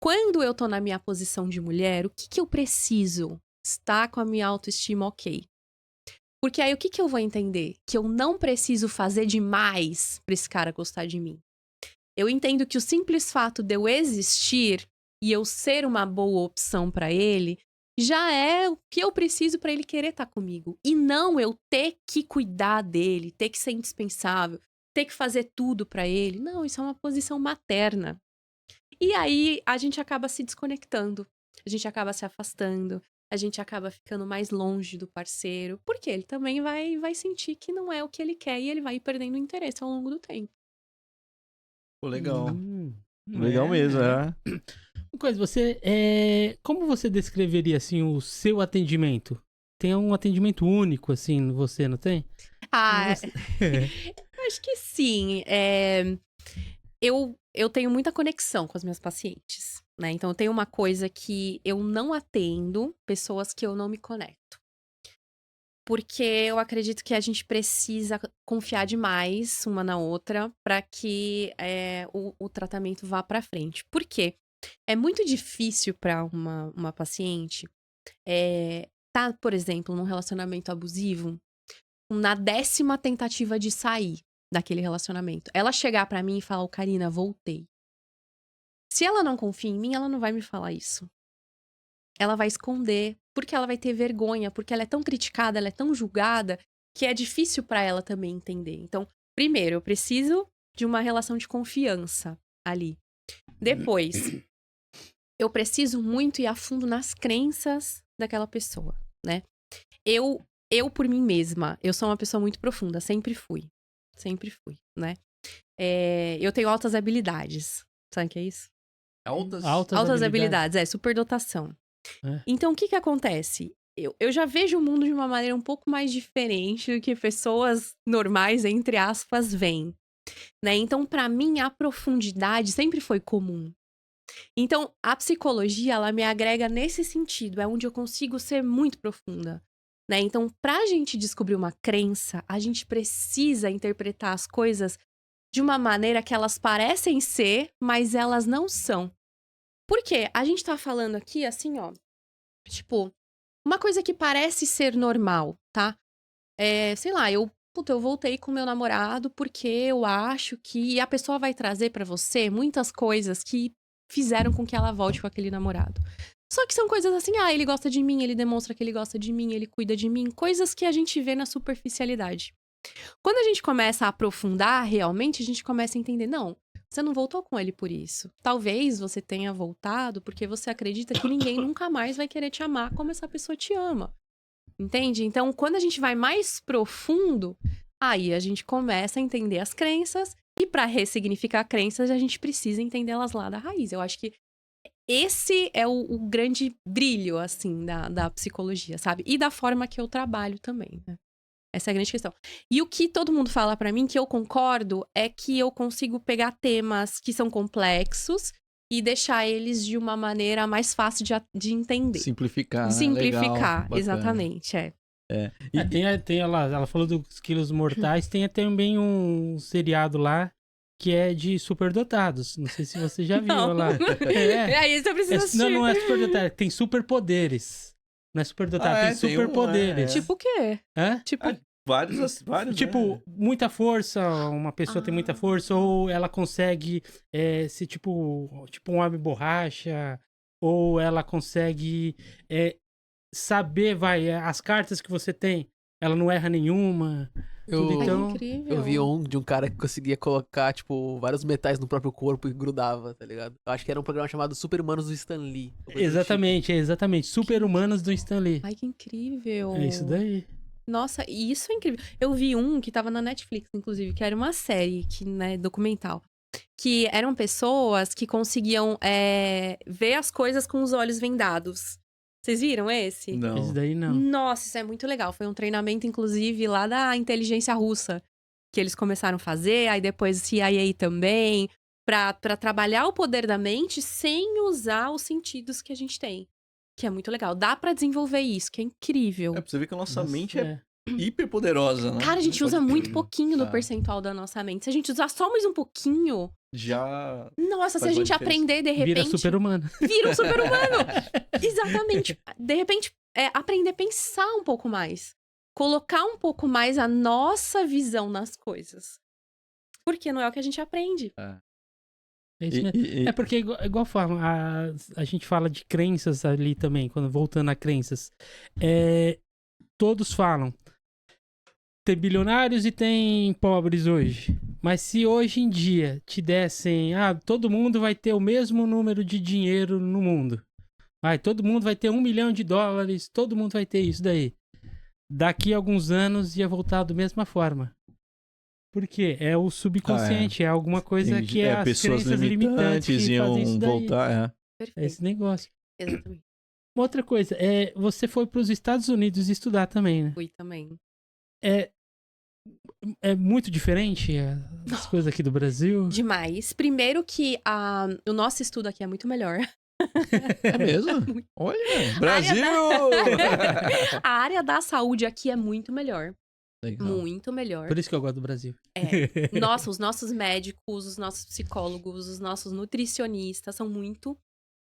Quando eu tô na minha posição de mulher, o que eu preciso? Estar com a minha autoestima ok. Porque aí o que eu vou entender? Que eu não preciso fazer demais pra esse cara gostar de mim. Eu entendo que o simples fato de eu existir e eu ser uma boa opção pra ele já é o que eu preciso pra ele querer estar comigo. E não eu ter que cuidar dele, ter que ser indispensável, ter que fazer tudo pra ele. Não, isso é uma posição materna. E aí a gente acaba se desconectando, a gente acaba se afastando, a gente acaba ficando mais longe do parceiro, porque ele também vai sentir que não é o que ele quer e ele vai ir perdendo o interesse ao longo do tempo. Pô, legal. Legal Mesmo, é. Uma coisa, como você descreveria, assim, o seu atendimento? Tem um atendimento único, assim, você, não tem? Ah, Você- eu acho que sim. Eu tenho muita conexão com as minhas pacientes, né? Então, eu tenho uma coisa que eu não atendo pessoas que eu não me conecto. Porque eu acredito que a gente precisa confiar demais uma na outra para que o tratamento vá para frente. Por quê? É muito difícil para uma paciente tá, por exemplo, num relacionamento abusivo, na 10ª tentativa de sair daquele relacionamento. Ela chegar pra mim e falar, Karina, voltei. Se ela não confia em mim, ela não vai me falar isso. Ela vai esconder, porque ela vai ter vergonha, porque ela é tão criticada, ela é tão julgada, que é difícil pra ela também entender. Então, primeiro, eu preciso de uma relação de confiança ali. Depois, eu preciso muito ir a fundo nas crenças daquela pessoa, né? Eu, por mim mesma, eu sou uma pessoa muito profunda, sempre fui. Sempre fui, né? Eu tenho altas habilidades. Sabe o que é isso? Altas. Altas habilidades, superdotação. É. Então, o que acontece? Eu já vejo o mundo de uma maneira um pouco mais diferente do que pessoas normais, entre aspas, veem. Né? Então, pra mim, a profundidade sempre foi comum. Então, a psicologia, ela me agrega nesse sentido. É onde eu consigo ser muito profunda. Né? Então, pra gente descobrir uma crença, a gente precisa interpretar as coisas de uma maneira que elas parecem ser, mas elas não são. Por quê? A gente tá falando aqui, assim, ó. Tipo, uma coisa que parece ser normal, tá? Sei lá, eu voltei com meu namorado porque eu acho que a pessoa vai trazer pra você muitas coisas que fizeram com que ela volte com aquele namorado. Só que são coisas assim, ele gosta de mim, ele demonstra que ele gosta de mim, ele cuida de mim, coisas que a gente vê na superficialidade. Quando a gente começa a aprofundar realmente, a gente começa a entender, não, você não voltou com ele por isso. Talvez você tenha voltado porque você acredita que ninguém nunca mais vai querer te amar como essa pessoa te ama. Entende? Então, quando a gente vai mais profundo, aí a gente começa a entender as crenças e para ressignificar crenças, a gente precisa entendê-las lá da raiz. Eu acho que esse é o grande brilho, assim, da psicologia, sabe? E da forma que eu trabalho também, né? Essa é a grande questão. E o que todo mundo fala pra mim, que eu concordo, é que eu consigo pegar temas que são complexos e deixar eles de uma maneira mais fácil de entender. Simplificar, né? Simplificar, Legal, exatamente, Ela falou dos quilos mortais, tem também um seriado lá que é de superdotados. Não sei se você já viu Não. lá. Aí você precisa assistir. Não é superdotado, tem superpoderes. Não é superdotado, tem tem superpoderes. Tipo o quê? Hã? Tipo, Vários. Tipo, muita força, uma pessoa tem muita força, ou ela consegue ser tipo um homem borracha, ou ela consegue saber, as cartas que você tem, ela não erra nenhuma. Tudo, Eu, então, incrível. eu vi um de um cara que conseguia colocar, tipo, vários metais no próprio corpo e grudava, tá ligado? Eu acho que era um programa chamado Super-Humanos do Stan Lee. uma coisa do exatamente. Super-Humanos do Stan Lee. Ai, que incrível. É isso daí. Nossa, e isso é incrível. Eu vi um que tava na Netflix, inclusive, que era uma série, né, documental. Que eram pessoas que conseguiam ver as coisas com os olhos vendados. Vocês viram esse? Esse Não. daí não. Nossa, isso é muito legal. Foi um treinamento, inclusive, lá da inteligência russa. Que eles começaram a fazer, aí depois CIA também. Pra trabalhar o poder da mente sem usar os sentidos que a gente tem. Que é muito legal. Dá pra desenvolver isso, que é incrível. É pra você ver que a nossa Nossa, mente é hiper poderosa, né? Cara, a gente usa Pode- muito pouquinho do Tá. percentual da nossa mente. Se a gente usar só mais um pouquinho... Já. Nossa, se Faz a gente uma diferença. aprender, de Vira repente... super-humano. Vira um super-humano! Exatamente. De repente, aprender a pensar um pouco mais. Colocar um pouco mais a nossa visão nas coisas. Porque não é o que a gente aprende. É isso mesmo. É porque, igual fala, a gente fala de crenças ali também, quando voltando a crenças. Todos falam, tem bilionários e tem pobres hoje. Mas se hoje em dia te dessem, todo mundo vai ter o mesmo número de dinheiro no mundo. Todo mundo vai ter $1 milhão, todo mundo vai ter isso daí. Daqui a alguns anos ia voltar da mesma forma. Por quê? É o subconsciente, é alguma coisa que as pessoas crenças limitantes que iam fazem isso daí. voltar. É Perfeito. esse negócio. Exatamente. Uma outra coisa, você foi para os Estados Unidos estudar também, né? Fui também. É muito diferente as coisas aqui do Brasil? Demais. Primeiro que o nosso estudo aqui é muito melhor. É mesmo? Olha, Brasil! A área da saúde aqui é muito melhor. Legal. Muito melhor. Por isso que eu gosto do Brasil. Nossa, os nossos médicos, os nossos psicólogos, os nossos nutricionistas são muito,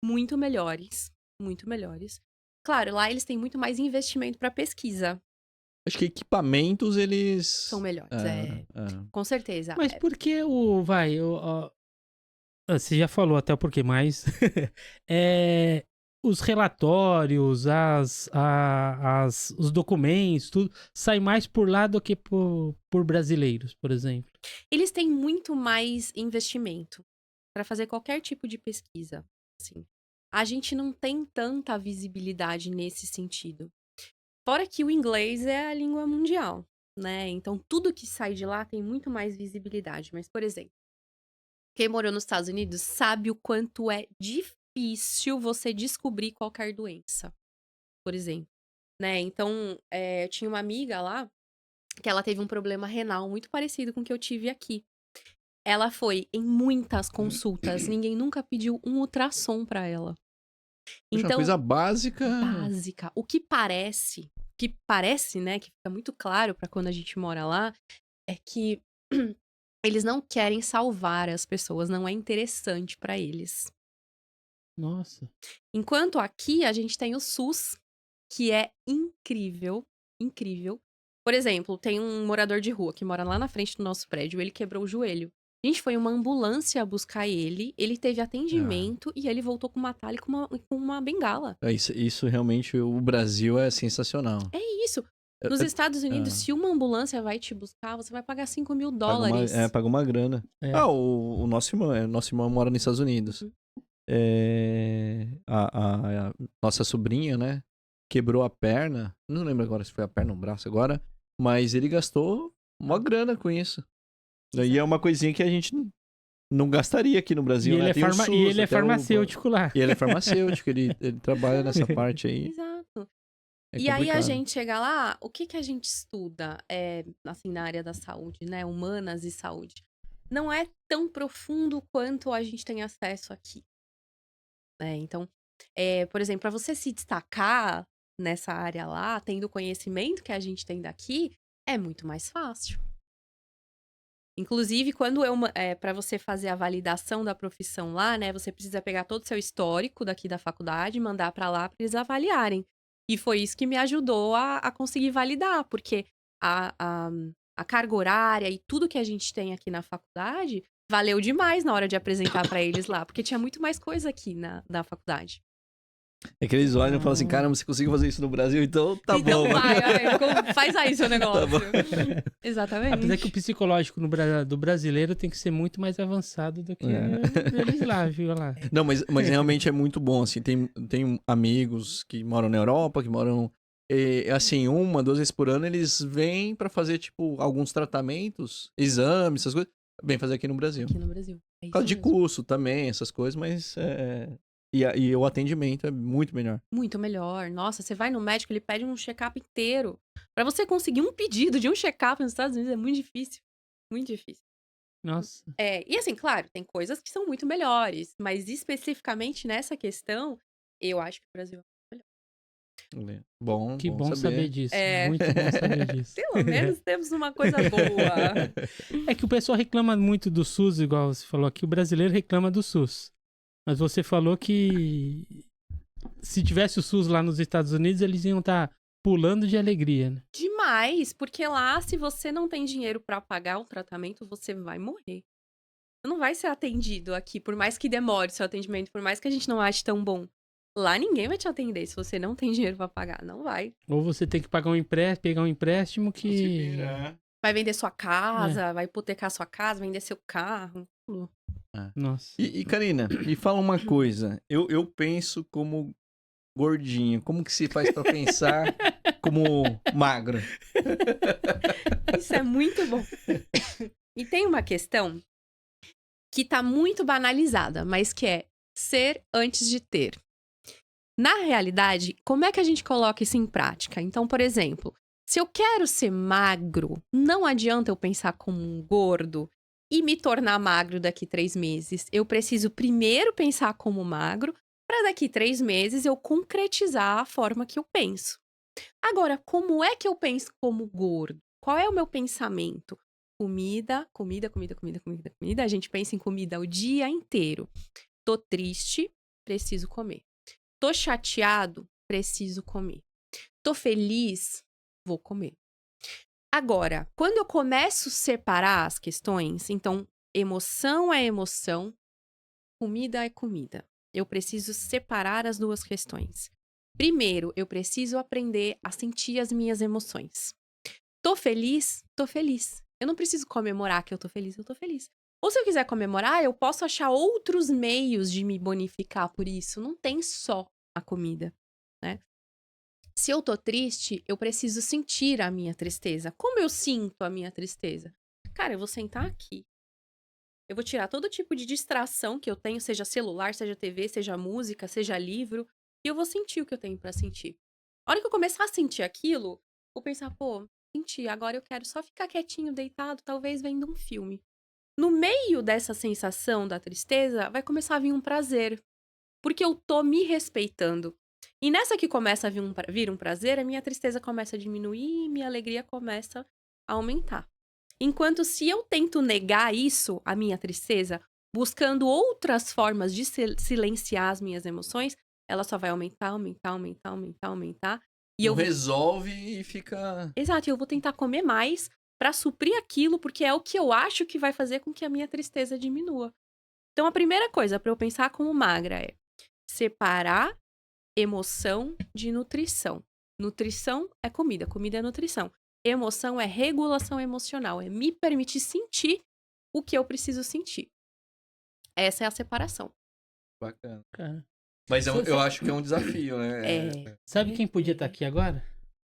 muito melhores. Muito melhores. Claro, lá eles têm muito mais investimento para pesquisa. Acho que equipamentos eles. São melhores, com certeza. Mas por que você já falou até o porquê, mas os relatórios, os documentos, tudo, sai mais por lá do que por brasileiros, por exemplo. Eles têm muito mais investimento para fazer qualquer tipo de pesquisa. Assim. A gente não tem tanta visibilidade nesse sentido. Fora que o inglês é a língua mundial, né? Então, tudo que sai de lá tem muito mais visibilidade. Mas, por exemplo, quem morou nos Estados Unidos sabe o quanto é difícil você descobrir qualquer doença, por exemplo. Né? Então, eu tinha uma amiga lá que ela teve um problema renal muito parecido com o que eu tive aqui. Ela foi em muitas consultas, ninguém nunca pediu um ultrassom pra ela. Poxa, uma coisa básica. Básica. O que parece, né, que fica muito claro pra quando a gente mora lá, é que eles não querem salvar as pessoas, não é interessante pra eles. Nossa. Enquanto aqui a gente tem o SUS, que é incrível, incrível. Por exemplo, tem um morador de rua que mora lá na frente do nosso prédio, ele quebrou o joelho. A gente foi uma ambulância buscar ele teve atendimento e ele voltou com uma talha e com uma bengala. Isso realmente, o Brasil é sensacional. É isso. Nos Estados Unidos, se uma ambulância vai te buscar, você vai pagar $5 mil. Paga uma grana. O nosso irmão mora nos Estados Unidos. A nossa sobrinha, né, quebrou a perna. Não lembro agora se foi a perna ou o braço agora. Mas ele gastou uma grana com isso. Daí é uma coisinha que a gente não gastaria aqui no Brasil, né? E ele é farmacêutico lá. E ele é farmacêutico, ele trabalha nessa parte aí. Exato. É E aí a complicado. gente chega lá, o que a gente estuda, assim, na área da saúde, né? Humanas e saúde. Não é tão profundo quanto a gente tem acesso aqui. Então, por exemplo, para você se destacar nessa área lá, tendo o conhecimento que a gente tem daqui, é muito mais fácil. Inclusive, quando para você fazer a validação da profissão lá, né, você precisa pegar todo o seu histórico daqui da faculdade e mandar para lá para eles avaliarem. E foi isso que me ajudou a conseguir validar, porque a carga horária e tudo que a gente tem aqui na faculdade valeu demais na hora de apresentar para eles lá, porque tinha muito mais coisa aqui na faculdade. É que eles olham e falam assim, caramba, você conseguiu fazer isso no Brasil, então tá então bom. faz aí seu negócio. bom. Exatamente. Apesar que o psicológico do brasileiro tem que ser muito mais avançado do que eles lá, viu? Lá. Não, mas realmente é muito bom, assim, tem amigos que moram na Europa, que moram, assim, 1, 2 vezes por ano, eles vêm pra fazer, tipo, alguns tratamentos, exames, essas coisas, vêm fazer aqui no Brasil. Aqui no Brasil. É Por causa isso de mesmo. curso também, essas coisas, mas e o atendimento é muito melhor. Muito melhor. Nossa, você vai no médico, ele pede um check-up inteiro. Pra você conseguir um pedido de um check-up nos Estados Unidos é muito difícil. Muito difícil. Nossa. E assim, claro, tem coisas que são muito melhores, mas especificamente nessa questão, eu acho que o Brasil Bom, Que bom saber disso. É. Muito bom saber disso. pelo menos temos uma coisa boa. É que o pessoal reclama muito do SUS, igual você falou aqui. O brasileiro reclama do SUS. Mas você falou que se tivesse o SUS lá nos Estados Unidos, eles iam estar pulando de alegria, né? Demais, porque lá, se você não tem dinheiro pra pagar o tratamento, você vai morrer. Você não vai ser atendido aqui, por mais que demore seu atendimento, por mais que a gente não ache tão bom. Lá ninguém vai te atender se você não tem dinheiro pra pagar, não vai. Ou você tem que pagar pegar um empréstimo que... Vai vender sua casa, vai hipotecar sua casa, vender seu carro. Nossa. E Karina, me fala uma coisa. Eu penso como gordinho. Como que se faz pra pensar como magro? Isso é muito bom. E tem uma questão que tá muito banalizada, mas que é ser antes de ter. Na realidade, como é que a gente coloca isso em prática? Então, por exemplo, se eu quero ser magro, não adianta eu pensar como um gordo e me tornar magro daqui 3 meses. Eu preciso primeiro pensar como magro, para daqui 3 meses eu concretizar a forma que eu penso. Agora, como é que eu penso como gordo? Qual é o meu pensamento? Comida, comida, comida, comida, comida, comida. A gente pensa em comida o dia inteiro. Tô triste, preciso comer. Tô chateado, preciso comer. Tô feliz, vou comer. Agora, quando eu começo a separar as questões, então, emoção é emoção, comida é comida. Eu preciso separar as duas questões. Primeiro, eu preciso aprender a sentir as minhas emoções. Tô feliz? Tô feliz. Eu não preciso comemorar que eu tô feliz, eu tô feliz. Ou se eu quiser comemorar, eu posso achar outros meios de me bonificar por isso. Não tem só a comida, né? Se eu tô triste, eu preciso sentir a minha tristeza. Como eu sinto a minha tristeza? Cara, eu vou sentar aqui. Eu vou tirar todo tipo de distração que eu tenho, seja celular, seja TV, seja música, seja livro, e eu vou sentir o que eu tenho pra sentir. A hora que eu começar a sentir aquilo, vou pensar, pô, senti, agora eu quero só ficar quietinho, deitado, talvez vendo um filme. No meio dessa sensação da tristeza, vai começar a vir um prazer, porque eu tô me respeitando. E nessa que começa a vir um prazer, a minha tristeza começa a diminuir e minha alegria começa a aumentar. Enquanto se eu tento negar isso, a minha tristeza, buscando outras formas de silenciar as minhas emoções, ela só vai aumentar, aumentar, aumentar, aumentar, aumentar. E eu resolve e fica... Exato, e eu vou tentar comer mais pra suprir aquilo, porque é o que eu acho que vai fazer com que a minha tristeza diminua. Então, a primeira coisa pra eu pensar como magra é separar emoção de nutrição. Nutrição é comida, comida é nutrição. Emoção é regulação emocional, é me permitir sentir o que eu preciso sentir. Essa é a separação. Bacana. Cara. Mas eu acho que é um desafio, né? Sabe quem podia estar aqui agora?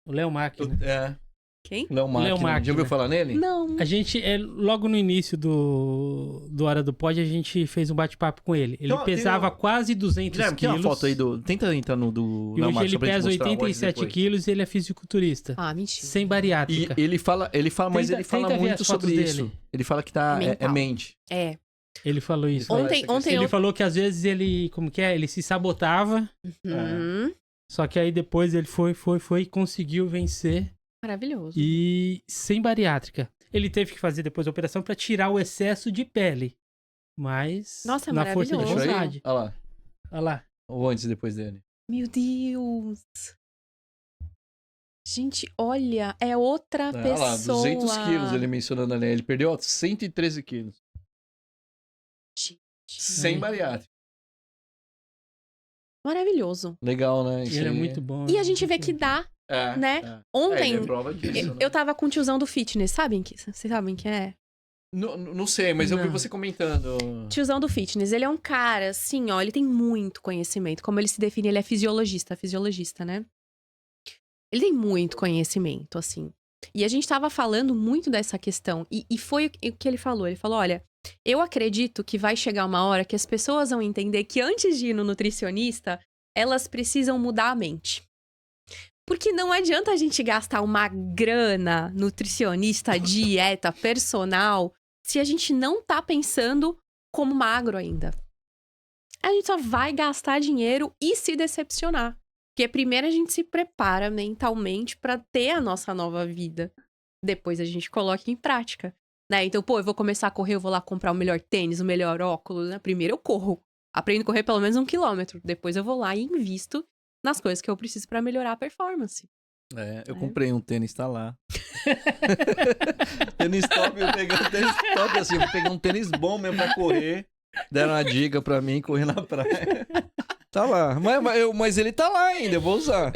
O Léo Máquina. Quem? Léo Máquina. Já ouviu falar nele? Não. A gente, logo no início do Hora do Pod, a gente fez um bate-papo com ele. Ele Então, pesava quase 200 Guilherme, quilos. tem uma foto aí Tenta entrar no do E Léo hoje Máquina ele pra gente pesa mostrar 87 quilos e ele é fisiculturista. Ah, mentira. Sem bariátrica. E ele fala, mas ele fala tenta ver muito as fotos sobre dele. isso. Ele fala que tá é Mental. mente. É. Ele falou isso. Ontem Ele falou que às vezes ele, como que é? Ele se sabotava. Só que aí depois ele foi e conseguiu vencer. Maravilhoso. E sem bariátrica. Ele teve que fazer depois a operação pra tirar o excesso de pele. Mas Nossa, na força de maravilhoso. Deixa eu vontade. ir? Olha lá. Olha lá. O antes e depois dele. Meu Deus. Gente, olha, é outra Olha pessoa. lá, 200 quilos ele mencionando ali. Ele perdeu 113 quilos. Gente. Sem bariátrica. Maravilhoso. Legal, né? E ele é muito bom. E a gente vê que dá, né? Ontem, ele é prova disso, né? eu tava com o tiozão do fitness, vocês sabem quem é? Não sei, mas eu vi Não. você comentando. Tiozão do fitness, ele é um cara, assim, ó, ele tem muito conhecimento. Como ele se define, ele é fisiologista, né? Ele tem muito conhecimento, assim. E a gente tava falando muito dessa questão. E foi o que ele falou. Ele falou, olha, eu acredito que vai chegar uma hora que as pessoas vão entender que antes de ir no nutricionista, elas precisam mudar a mente. Porque não adianta a gente gastar uma grana nutricionista, dieta, personal, se a gente não tá pensando como magro ainda. A gente só vai gastar dinheiro e se decepcionar. Porque primeiro a gente se prepara mentalmente pra ter a nossa nova vida. Depois a gente coloca em prática, né? Então, eu vou começar a correr, eu vou lá comprar o melhor tênis, o melhor óculos, né? Primeiro eu corro. Aprendo a correr pelo menos 1 quilômetro. Depois eu vou lá e invisto nas coisas que eu preciso pra melhorar a performance. Eu comprei um tênis, tá lá. Tênis top, eu peguei um tênis top, assim, eu peguei um tênis bom mesmo pra correr. Deram uma dica pra mim, correr na praia. Tá lá, mas ele tá lá ainda, eu vou usar.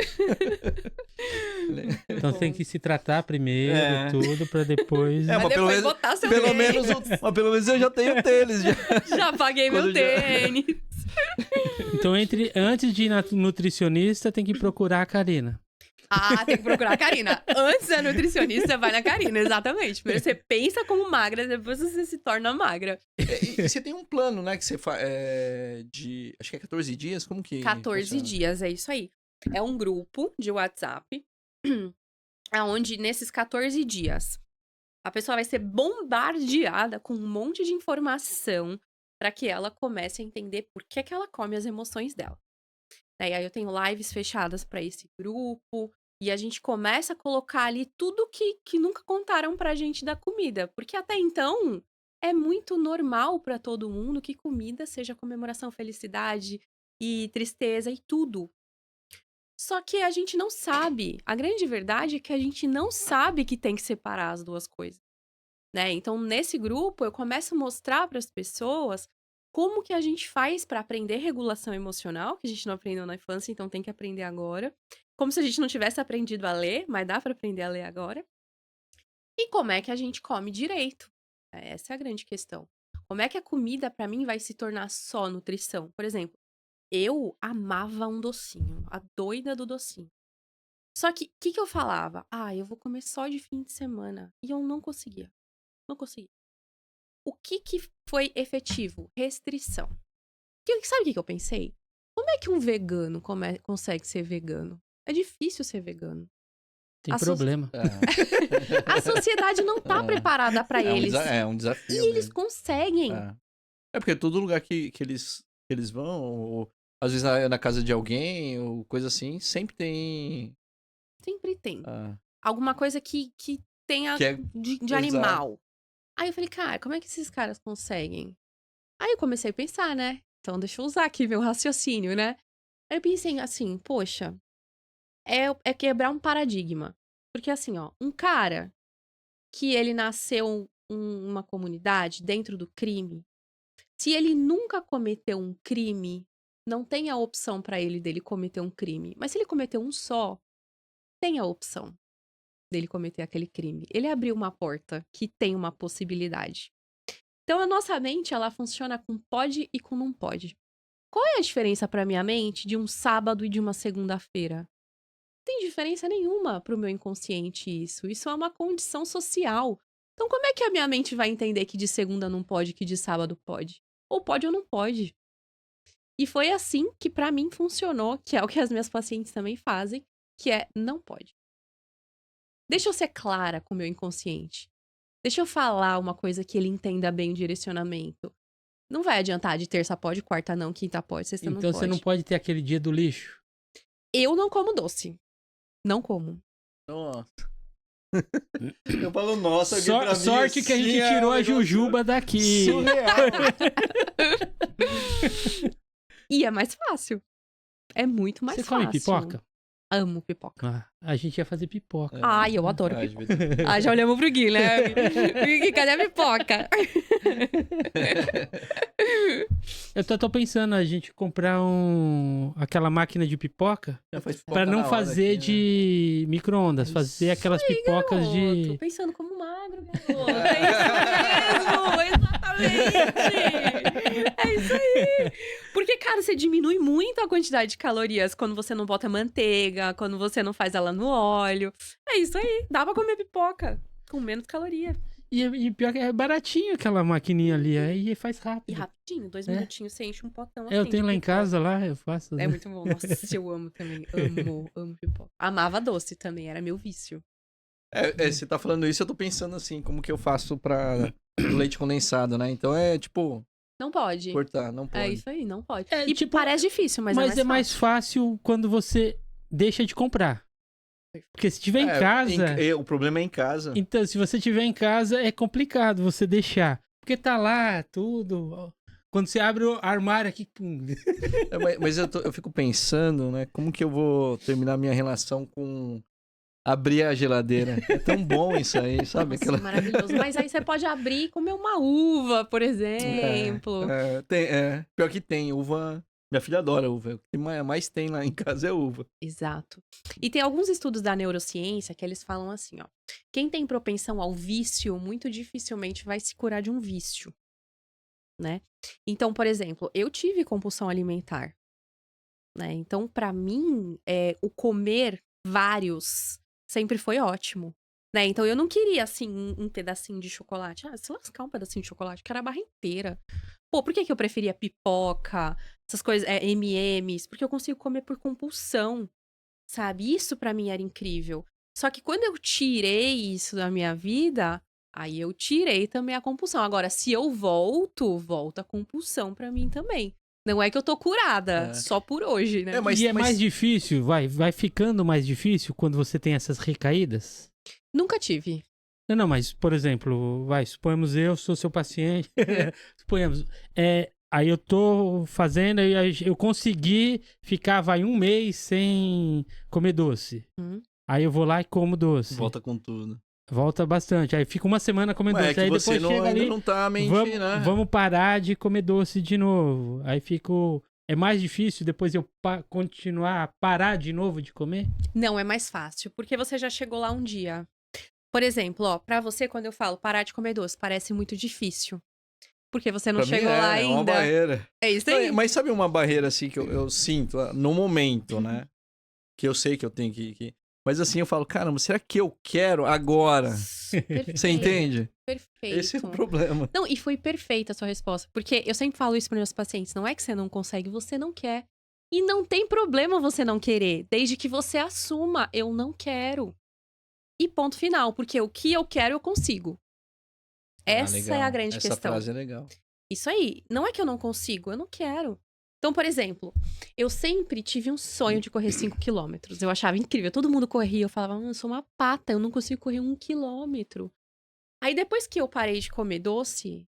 Então tem que se tratar primeiro, É. tudo, pra depois... É, mas pelo depois menos- botar seu Pelo tênis. menos eu já tenho tênis. Já. Já paguei meu Quando já- tênis. Então, antes de ir na nutricionista, tem que procurar a Karina. Ah, tem que procurar a Karina. Antes da nutricionista, vai na Karina, exatamente. Primeiro você pensa como magra, depois você se torna magra. E você tem um plano, né, que você faz de, acho que é 14 dias, como que 14 funciona? dias, é isso aí. É um grupo de WhatsApp, onde nesses 14 dias, a pessoa vai ser bombardeada com um monte de informação para que ela comece a entender por que ela come as emoções dela. E aí eu tenho lives fechadas para esse grupo, e a gente começa a colocar ali tudo que nunca contaram pra gente da comida. Porque até então, é muito normal pra todo mundo que comida seja comemoração, felicidade e tristeza e tudo. Só que a gente não sabe. A grande verdade é que a gente não sabe que tem que separar as duas coisas, né? Então, nesse grupo, eu começo a mostrar para as pessoas como que a gente faz para aprender regulação emocional, que a gente não aprendeu na infância, então tem que aprender agora. Como se a gente não tivesse aprendido a ler, mas dá para aprender a ler agora. E como é que a gente come direito? Essa é a grande questão. Como é que a comida, para mim, vai se tornar só nutrição? Por exemplo, eu amava um docinho, a doida do docinho. Só que, o que eu falava? Eu vou comer só de fim de semana. E eu não conseguia. Não conseguia. O que foi efetivo? Restrição. Sabe o que eu pensei? Como é que um vegano consegue ser vegano? É difícil ser vegano. Tem problema. A sociedade não tá preparada pra eles. É um desafio. E eles mesmo. conseguem. É porque todo lugar que eles vão, ou às vezes na casa de alguém, ou coisa assim, sempre tem. Sempre tem. ah, Alguma coisa que tenha que é de exato. animal. Aí eu falei, cara, como é que esses caras conseguem? Aí eu comecei a pensar, né? Então deixa eu usar aqui meu raciocínio, né? Aí eu pensei assim, poxa, é quebrar um paradigma. Porque assim, ó, um cara que ele nasceu uma comunidade dentro do crime, se ele nunca cometeu um crime, não tem a opção pra ele dele cometer um crime. Mas se ele cometeu um só, tem a opção dele cometer aquele crime. Ele abriu uma porta que tem uma possibilidade. Então a nossa mente, ela funciona com pode e com não pode. Qual é a diferença pra minha mente de um sábado e de uma segunda-feira? Não tem diferença nenhuma pro meu inconsciente isso. Isso é uma condição social. Então como é que a minha mente vai entender que de segunda não pode, que de sábado pode? Ou pode ou não pode. E foi assim que pra mim funcionou, que é o que as minhas pacientes também fazem, que é não pode. Deixa eu ser clara com o meu inconsciente. Deixa eu falar uma coisa que ele entenda bem o direcionamento. Não vai adiantar de terça pode, quarta não, quinta pode, sexta não pode. Então você não pode ter aquele dia do lixo? Eu não como doce. Não como. Nossa. Eu falo, nossa, alguém pra mim, Sorte que a gente assim, tirou um a negócio jujuba daqui. Surreal. E é mais fácil. É muito mais Você fácil. come pipoca? Amo pipoca. A gente ia fazer pipoca. Ai, eu adoro Ah, pipoca. devia ter- Já olhamos pro Gui, né? Gui, cadê a pipoca? Eu tô pensando a gente comprar aquela máquina de pipoca Já faz pra pipoca não na hora fazer aqui, né? de micro-ondas, fazer aquelas pipocas Tô de... pensando como magro, garoto. É isso mesmo, exatamente. É isso aí. Porque, cara, você diminui muito a quantidade de calorias quando você não bota manteiga, quando você não faz ela no óleo. É isso aí. Dá pra comer pipoca com menos caloria. E pior que é baratinho aquela maquininha ali, aí faz E rápido. rapidinho, 2 É. minutinhos, você enche um potão Eu assim tenho de lá em pipoca. casa, lá, eu faço. É muito bom. Nossa, eu amo também. Amo pipoca. Amava doce também, era meu vício. Você tá falando isso, eu tô pensando assim, como que eu faço pra o leite condensado, né? Então tipo, Não pode. cortar, não pode. É isso aí, não pode. É, E tipo, parece difícil, mas Mas é é mais mais fácil. fácil quando você deixa de comprar. Porque se tiver em casa... O problema é em casa. Então, se você tiver em casa, é complicado você deixar. Porque tá lá, tudo. Ó. Quando você abre o armário aqui, pum. Mas eu fico pensando, né? Como que eu vou terminar minha relação com abrir a geladeira? É tão bom isso aí, sabe? Nossa, maravilhoso. Mas aí você pode abrir e comer uma uva, por exemplo. Pior que tem, uva. Minha filha adora uva. O que mais tem lá em casa é uva. Exato. E tem alguns estudos da neurociência que eles falam assim, ó. Quem tem propensão ao vício, muito dificilmente vai se curar de um vício, né? Então, por exemplo, eu tive compulsão alimentar, né? Então, pra mim, o comer vários sempre foi ótimo, né? Então, eu não queria, assim, um pedacinho de chocolate. Ah, se lascar um pedacinho de chocolate, eu quero a barra inteira. Pô, por que eu preferia pipoca, essas coisas, M&M's? Porque eu consigo comer por compulsão, sabe? Isso pra mim era incrível. Só que quando eu tirei isso da minha vida, aí eu tirei também a compulsão. Agora, se eu volta a compulsão pra mim também. Não é que eu tô curada, só por hoje, né? Mas- E é mais difícil, vai ficando mais difícil quando você tem essas recaídas? Nunca tive. Não, mas, por exemplo, suponhamos eu sou seu paciente. Suponhamos. Aí eu tô fazendo e aí eu consegui ficar, 1 mês sem comer doce. Aí eu vou lá e como doce. Volta com tudo. Volta bastante. Aí fica uma semana comendo Ué, doce. Aí você depois chega ainda ali. não tá mente, né? Vamos parar de comer doce de novo. Aí fico. É mais difícil depois eu continuar a parar de novo de comer? Não, é mais fácil, porque você já chegou lá um dia. Por exemplo, ó, pra você, quando eu falo parar de comer doce, parece muito difícil. Porque você não Pra mim chegou lá é uma ainda. barreira. É isso aí. Mas sabe uma barreira assim que eu sinto no momento, né? Que eu sei que eu tenho que... Mas assim, eu falo, caramba, será que eu quero agora? Perfeito, Você entende? Perfeito. Esse é o problema. Não, e foi perfeita a sua resposta. Porque eu sempre falo isso para meus pacientes. Não é que você não consegue, você não quer. E não tem problema você não querer. Desde que você assuma, eu não quero. E ponto final. Porque o que eu quero, eu consigo. Essa legal. é a grande Essa questão. frase é legal. Isso aí. Não é que eu não consigo, eu não quero. Então, por exemplo, eu sempre tive um sonho de correr 5 quilômetros. Eu achava incrível. Todo mundo corria. Eu falava, eu sou uma pata, eu não consigo correr 1 quilômetro. Aí, depois que eu parei de comer doce,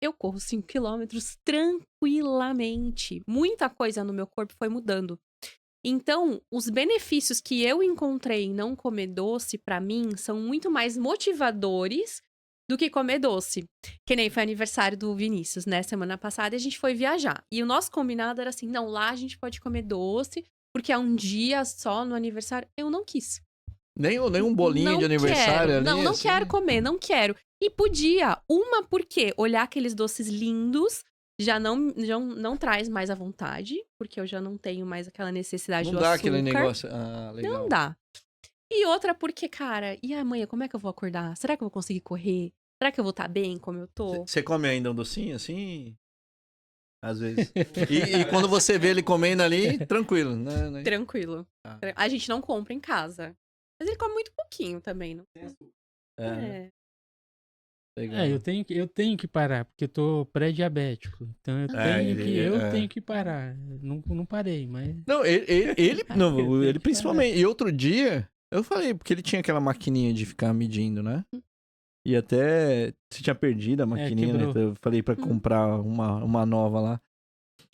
eu corro 5 quilômetros tranquilamente. Muita coisa no meu corpo foi mudando. Então, os benefícios que eu encontrei em não comer doce, pra mim, são muito mais motivadores do que comer doce. Que nem foi aniversário do Vinícius, né? Semana passada a gente foi viajar. E o nosso combinado era assim, não, lá a gente pode comer doce, porque é um dia só no aniversário. Eu não quis. Nem um bolinho Não de aniversário quero. ali? Não assim? quero comer, não quero. E podia. Uma, porque olhar aqueles doces lindos já não traz mais a vontade, porque eu já não tenho mais aquela necessidade Não do dá açúcar. aquele negócio. Ah, legal. Não dá. E outra, porque, cara, e amanhã, como é que eu vou acordar? Será que eu vou conseguir correr? Será que eu vou estar bem como eu tô? Você come ainda um docinho assim? Às vezes. E quando você vê ele comendo ali, tranquilo, né? Tranquilo. Ah. A gente não compra em casa. Mas ele come muito pouquinho também, não? É, legal. Eu tenho que parar, porque eu tô pré-diabético. Então eu tenho que parar. Não parei, mas. Não, ele principalmente. E outro dia, eu falei, porque ele tinha aquela maquininha de ficar medindo, né? E até você tinha perdido a maquininha, né? quebrou. Então eu falei pra comprar uma nova lá.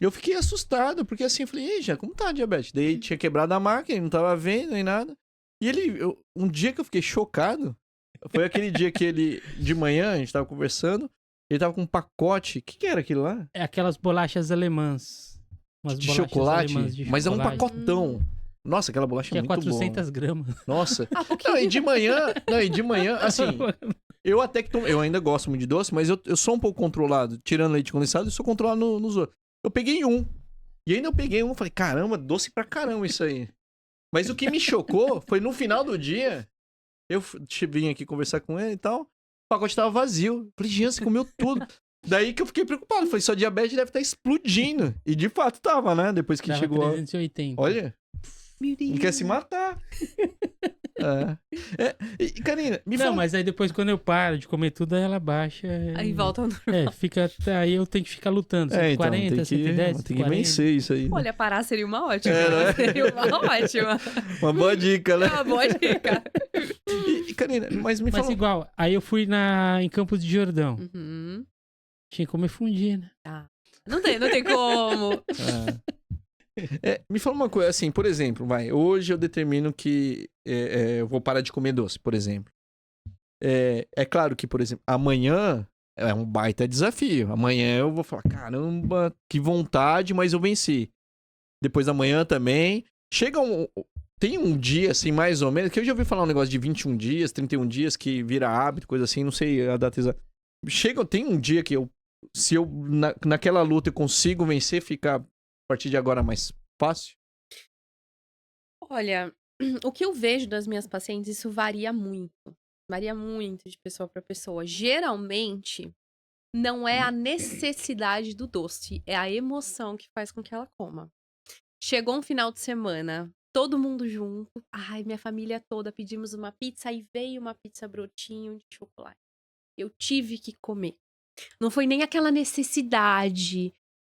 Eu fiquei assustado, porque assim, eu falei, ei, já, como tá a diabetes? Daí tinha quebrado a máquina, ele não tava vendo nem nada. E um dia que eu fiquei chocado, foi aquele dia que ele, de manhã, a gente tava conversando, Ele tava com um pacote. O que era aquilo lá? É aquelas bolachas alemãs. Umas De bolachas chocolate? alemãs de Mas é um chocolate. pacotão. Nossa, aquela bolacha Que é é muito 400 boa. gramas. Nossa. Ah, Não, e de manhã, assim, eu até que eu ainda gosto muito de doce, mas eu sou um pouco controlado. Tirando leite condensado, eu sou controlado nos outros. Eu peguei um. E ainda eu peguei um e falei, caramba, doce pra caramba isso aí. Mas o que me chocou foi no final do dia, eu vim aqui conversar com ele e tal, o pacote tava vazio. Falei, Jean, você comeu tudo. Daí que eu fiquei preocupado. Falei, sua diabetes deve estar explodindo. E de fato tava, né? Depois que Dava chegou. 380. Olha, não quer se matar. E, Karina, me Não, fala. mas aí depois quando eu paro de comer tudo, aí ela baixa. Aí volta ao normal. Fica. Aí eu tenho que ficar lutando. 140, tem que, 110, tem que 140. vencer isso aí. Olha, parar seria uma ótima. né? Seria uma ótima. Uma boa dica, né? É uma boa dica. E, Karina, mas me Mas fala. igual, aí eu fui em Campos de Jordão. Uhum. Tinha que comer fundir, né? Não tem como. Me fala uma coisa, assim, por exemplo, hoje eu determino que eu vou parar de comer doce, por exemplo. É claro que, por exemplo, amanhã é um baita desafio. Amanhã eu vou falar, caramba, que vontade, mas eu venci. Depois da manhã também. Tem um dia, assim, mais ou menos, que eu já ouvi falar um negócio de 21 dias, 31 dias, que vira hábito, coisa assim, não sei a data exata. Tem um dia que se eu, naquela luta, eu consigo vencer, fica a partir de agora mais fácil? Olha, o que eu vejo das minhas pacientes, isso varia muito. Varia muito de pessoa para pessoa. Geralmente, não é a necessidade do doce, é a emoção que faz com que ela coma. Chegou um final de semana, todo mundo junto. Ai, minha família toda pedimos uma pizza e veio uma pizza brotinho de chocolate. Eu tive que comer. Não foi nem aquela necessidade,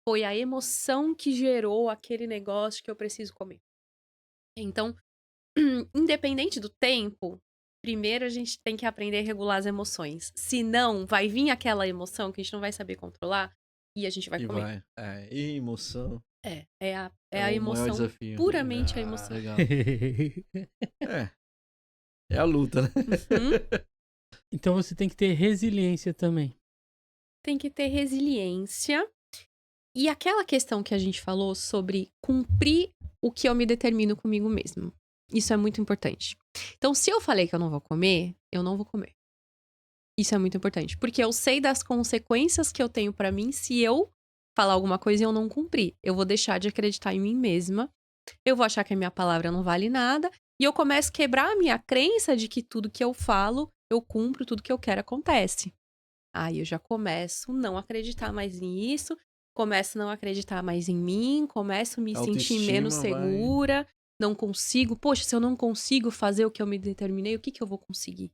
foi a emoção que gerou aquele negócio que eu preciso comer. Então, independente do tempo, primeiro a gente tem que aprender a regular as emoções. Senão, vai vir aquela emoção que a gente não vai saber controlar e a gente vai comer. Emoção. É a o maior emoção, desafio. puramente a emoção. Legal. É a luta, né? Uhum. Então você tem que ter resiliência também. Tem que ter resiliência. E aquela questão que a gente falou sobre cumprir o que eu me determino comigo mesmo. Isso é muito importante. Então, se eu falei que eu não vou comer, eu não vou comer. Isso é muito importante. Porque eu sei das consequências que eu tenho pra mim se eu falar alguma coisa e eu não cumprir. Eu vou deixar de acreditar em mim mesma. Eu vou achar que a minha palavra não vale nada. E eu começo a quebrar a minha crença de que tudo que eu falo, eu cumpro, tudo que eu quero acontece. Aí eu já começo a não acreditar mais nisso, começo a não acreditar mais em mim, começo a me sentir menos segura, não consigo. Poxa, se eu não consigo fazer o que eu me determinei, o que eu vou conseguir?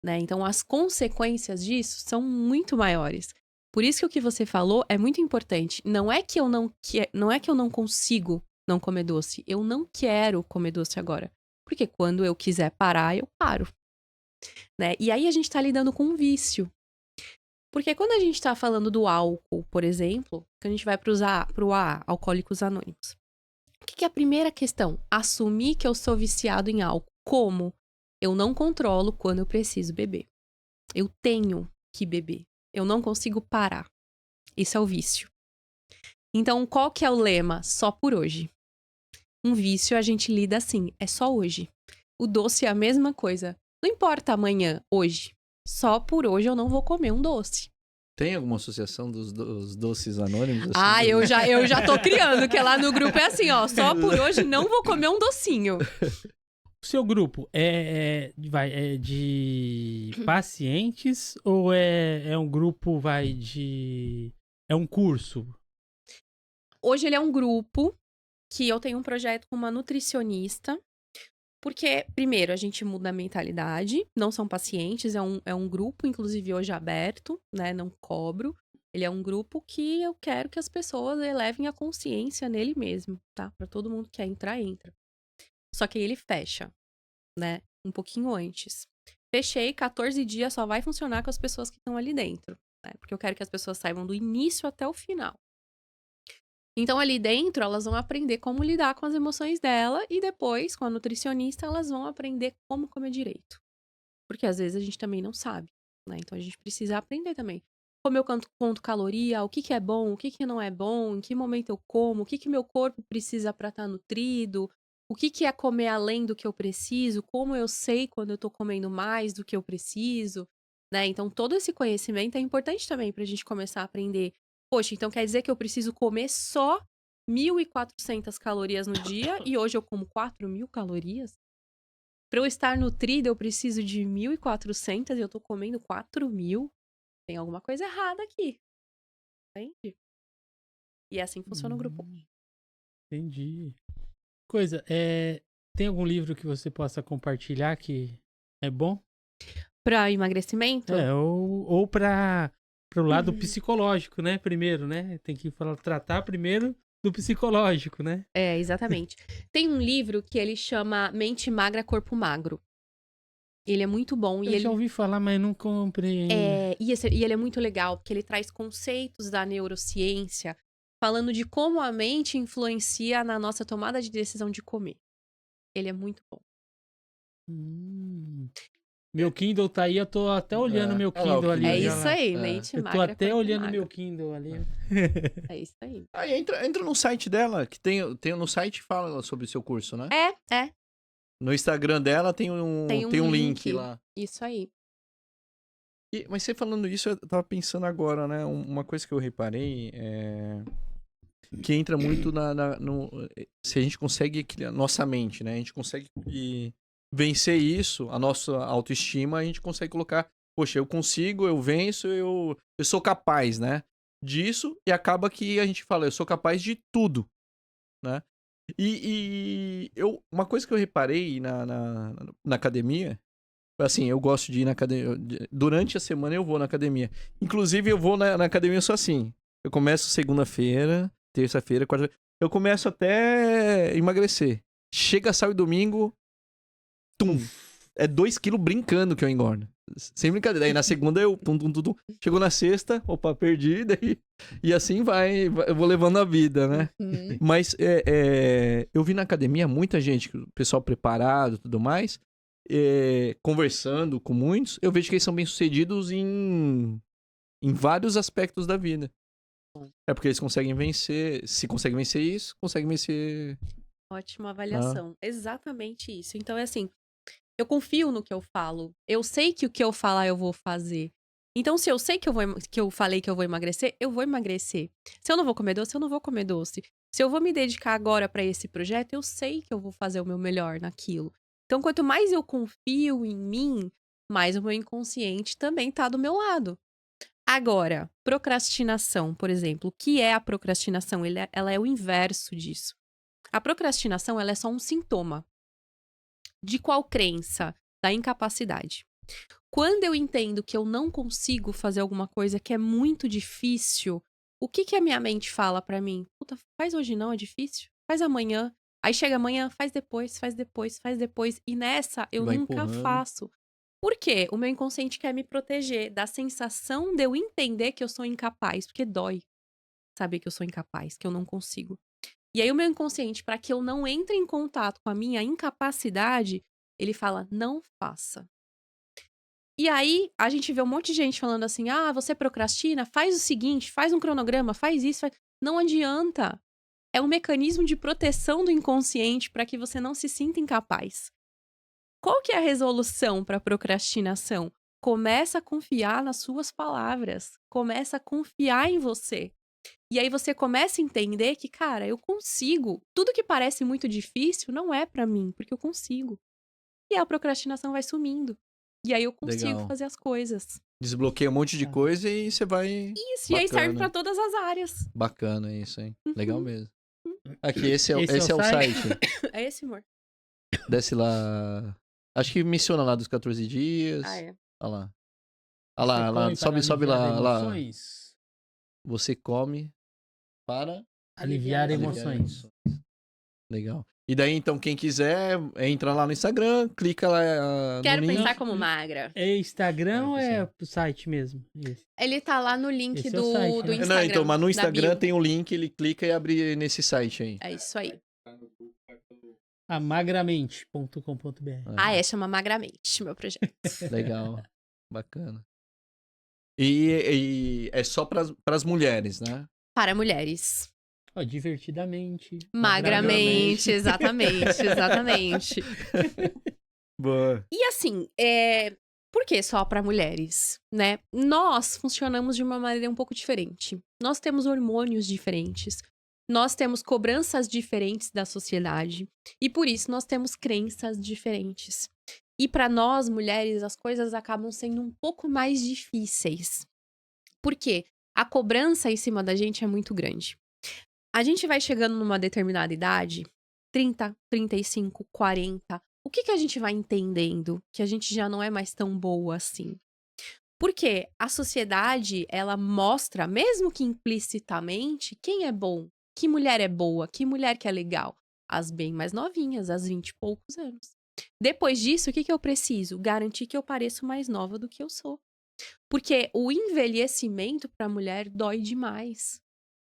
Né? Então, as consequências disso são muito maiores. Por isso que o que você falou é muito importante. Não é que eu não consigo não comer doce. Eu não quero comer doce agora. Porque quando eu quiser parar, eu paro. Né? E aí a gente tá lidando com um vício. Porque quando a gente tá falando do álcool, por exemplo, que a gente vai pro Alcoólicos Anônimos. O que é a primeira questão? Assumir que eu sou viciado em álcool. Como? Eu não controlo quando eu preciso beber. Eu tenho que beber. Eu não consigo parar. Isso é o vício. Então, qual que é o lema? Só por hoje. Um vício a gente lida assim, é só hoje. O doce é a mesma coisa. Não importa amanhã, hoje. Só por hoje eu não vou comer um doce. Tem alguma associação dos doces anônimos? Assim, eu já tô criando, que lá no grupo é assim, ó. Só por hoje não vou comer um docinho. O seu grupo é de pacientes ou é um grupo, é um curso? Hoje ele é um grupo que eu tenho um projeto com uma nutricionista. Porque, primeiro, a gente muda a mentalidade, não são pacientes, é um grupo, inclusive hoje aberto, né? Não cobro. Ele é um grupo que eu quero que as pessoas elevem a consciência nele mesmo, tá? Pra todo mundo que quer entrar, entra. Só que aí ele fecha, né? Um pouquinho antes. Fechei, 14 dias só vai funcionar com as pessoas que estão ali dentro, né? Porque eu quero que as pessoas saibam do início até o final. Então, ali dentro, elas vão aprender como lidar com as emoções dela e depois, com a nutricionista, elas vão aprender como comer direito. Porque às vezes a gente também não sabe, né? Então, a gente precisa aprender também. como eu conto caloria, o que que é bom, o que que não é bom, em que momento eu como, o que que meu corpo precisa para estar nutrido, o que que é comer além do que eu preciso, como eu sei quando eu tô comendo mais do que eu preciso, né? Então, todo esse conhecimento é importante também pra gente começar a aprender. Poxa, então quer dizer que eu preciso comer só 1.400 calorias no dia e hoje eu como 4.000 calorias? Pra eu estar nutrida, eu preciso de 1.400 e eu tô comendo 4.000? Tem alguma coisa errada aqui, entende? E é assim que funciona o grupo. Entendi. Tem algum livro que você possa compartilhar que é bom? Pra emagrecimento? Ou para o lado psicológico, né? Primeiro, né? Tem que tratar primeiro do psicológico, né? É, exatamente. Tem um livro que ele chama Mente Magra, Corpo Magro. Ele é muito bom Eu já ouvi falar, mas não comprei ainda. e ele é muito legal, porque ele traz conceitos da neurociência, falando de como a mente influencia na nossa tomada de decisão de comer. Ele é muito bom. Meu Kindle tá aí, eu tô até olhando meu Olha lá o Kindle ali. Kindle. É já isso lá. aí, mente Eu tô magra, até corpo olhando magro. meu Kindle ali. É isso aí. Aí entra no site dela, que tem no site fala sobre o seu curso, né? É. No Instagram dela tem Tem um link lá. Isso aí. Mas você falando isso, eu tava pensando agora, né? Uma coisa que eu reparei que entra muito se a gente consegue nossa mente, né? A gente consegue vencer isso, a nossa autoestima, a gente consegue colocar, poxa, eu consigo, eu venço, eu sou capaz, né? Disso, e acaba que a gente fala, eu sou capaz de tudo, né? Uma coisa que eu reparei na academia, assim, eu gosto de ir na academia. Durante a semana eu vou na academia. Inclusive, eu vou na academia só assim. Eu começo segunda-feira, terça-feira, quarta-feira. Eu começo até emagrecer. Chega sábado e domingo, tum. É 2 quilos brincando que eu engordo. Sem brincadeira. Aí na segunda eu tum. Chegou na sexta, opa, perdi. Daí, e assim eu vou levando a vida, né? Mas eu vi na academia muita gente, o pessoal preparado e tudo mais, conversando com muitos, eu vejo que eles são bem-sucedidos em vários aspectos da vida. É porque eles conseguem vencer, se conseguem vencer isso, conseguem vencer... Ótima avaliação. Exatamente isso. Então, é assim, eu confio no que eu falo. Eu sei que o que eu falar eu vou fazer. Então, se eu sei que eu falei que eu vou emagrecer, eu vou emagrecer. Se eu não vou comer doce, eu não vou comer doce. Se eu vou me dedicar agora pra esse projeto, eu sei que eu vou fazer o meu melhor naquilo. Então, quanto mais eu confio em mim, mais o meu inconsciente também tá do meu lado. Agora, procrastinação, por exemplo. O que é a procrastinação? Ela é o inverso disso. A procrastinação, ela é só um sintoma. De qual crença? Da incapacidade. Quando eu entendo que eu não consigo fazer alguma coisa que é muito difícil, o que que a minha mente fala pra mim? Puta, faz hoje não, é difícil. Faz amanhã. Aí chega amanhã, faz depois, faz depois, faz depois. E nessa eu Vai nunca empurrando. faço. Por quê? O meu inconsciente quer me proteger da sensação de eu entender que eu sou incapaz, porque dói saber que eu sou incapaz, que eu não consigo. E aí o meu inconsciente, para que eu não entre em contato com a minha incapacidade, ele fala: "Não faça". E aí a gente vê um monte de gente falando assim: "Ah, você procrastina? Faz o seguinte, faz um cronograma, faz isso, faz". Não adianta. É um mecanismo de proteção do inconsciente para que você não se sinta incapaz. Qual que é a resolução para procrastinação? Começa a confiar nas suas palavras, começa a confiar em você. E aí você começa a entender que, cara, eu consigo. Tudo que parece muito difícil não é pra mim, porque eu consigo. E a procrastinação vai sumindo. E aí eu consigo Legal. fazer as coisas. Desbloqueia um monte de coisa e você vai... Isso, e aí serve pra todas as áreas. Bacana isso, hein? Legal Uhum. mesmo. Aqui, esse é Esse é o o site. É esse, amor? Desce lá. Acho que menciona lá dos 14 dias. Ah, é. Olha lá. Você Olha lá, come para sobe aliviar lá. emoções? Você come para Aliviar emoções. Legal. E daí, então, quem quiser, entra lá no Instagram, clica lá no Quero link. pensar como magra. É Instagram ou é Quero o site mesmo? Esse. Ele tá lá no link Esse é o site, do né? Instagram. Não, então, mas no da Instagram bio. tem um link, ele clica e abre nesse site aí. É isso aí. Magramente.com.br. Ah, é, chama Magramente, meu projeto. Legal. Bacana. É só pras mulheres, né? Para mulheres. Ó, divertidamente. Magramente, exatamente. Boa. E assim, por que só para mulheres, né? Nós funcionamos de uma maneira um pouco diferente. Nós temos hormônios diferentes. Nós temos cobranças diferentes da sociedade. E por isso nós temos crenças diferentes. E para nós, mulheres, as coisas acabam sendo um pouco mais difíceis. Por quê? A cobrança em cima da gente é muito grande. A gente vai chegando numa determinada idade, 30, 35, 40. O que a gente vai entendendo que a gente já não é mais tão boa assim? Porque a sociedade, ela mostra, mesmo que implicitamente, quem é bom, que mulher é boa, que mulher que é legal. As bem mais novinhas, as 20 e poucos anos. Depois disso, o que eu preciso? Garantir que eu pareço mais nova do que eu sou. Porque o envelhecimento para a mulher dói demais.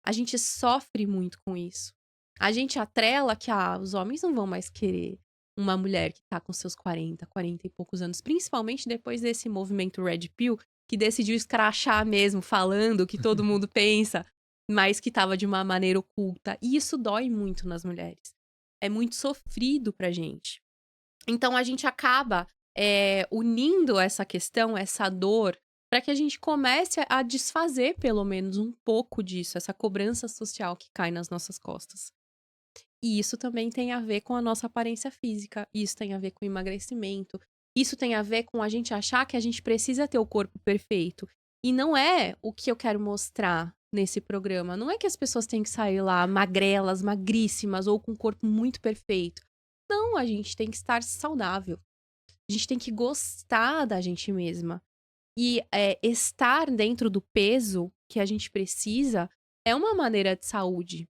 A gente sofre muito com isso. A gente atrela que os homens não vão mais querer uma mulher que tá com seus 40 e poucos anos. Principalmente depois desse movimento Red Pill, que decidiu escrachar mesmo, falando o que todo mundo pensa, mas que tava de uma maneira oculta. E isso dói muito nas mulheres. É muito sofrido pra gente. Então, a gente acaba unindo essa questão, essa dor, para que a gente comece a desfazer, pelo menos, um pouco disso, essa cobrança social que cai nas nossas costas. E isso também tem a ver com a nossa aparência física, isso tem a ver com o emagrecimento, isso tem a ver com a gente achar que a gente precisa ter o corpo perfeito. E não é o que eu quero mostrar nesse programa. Não é que as pessoas têm que sair lá magrelas, magríssimas ou com o corpo muito perfeito. Não, a gente tem que estar saudável. A gente tem que gostar da gente mesma. E estar dentro do peso que a gente precisa é uma maneira de saúde.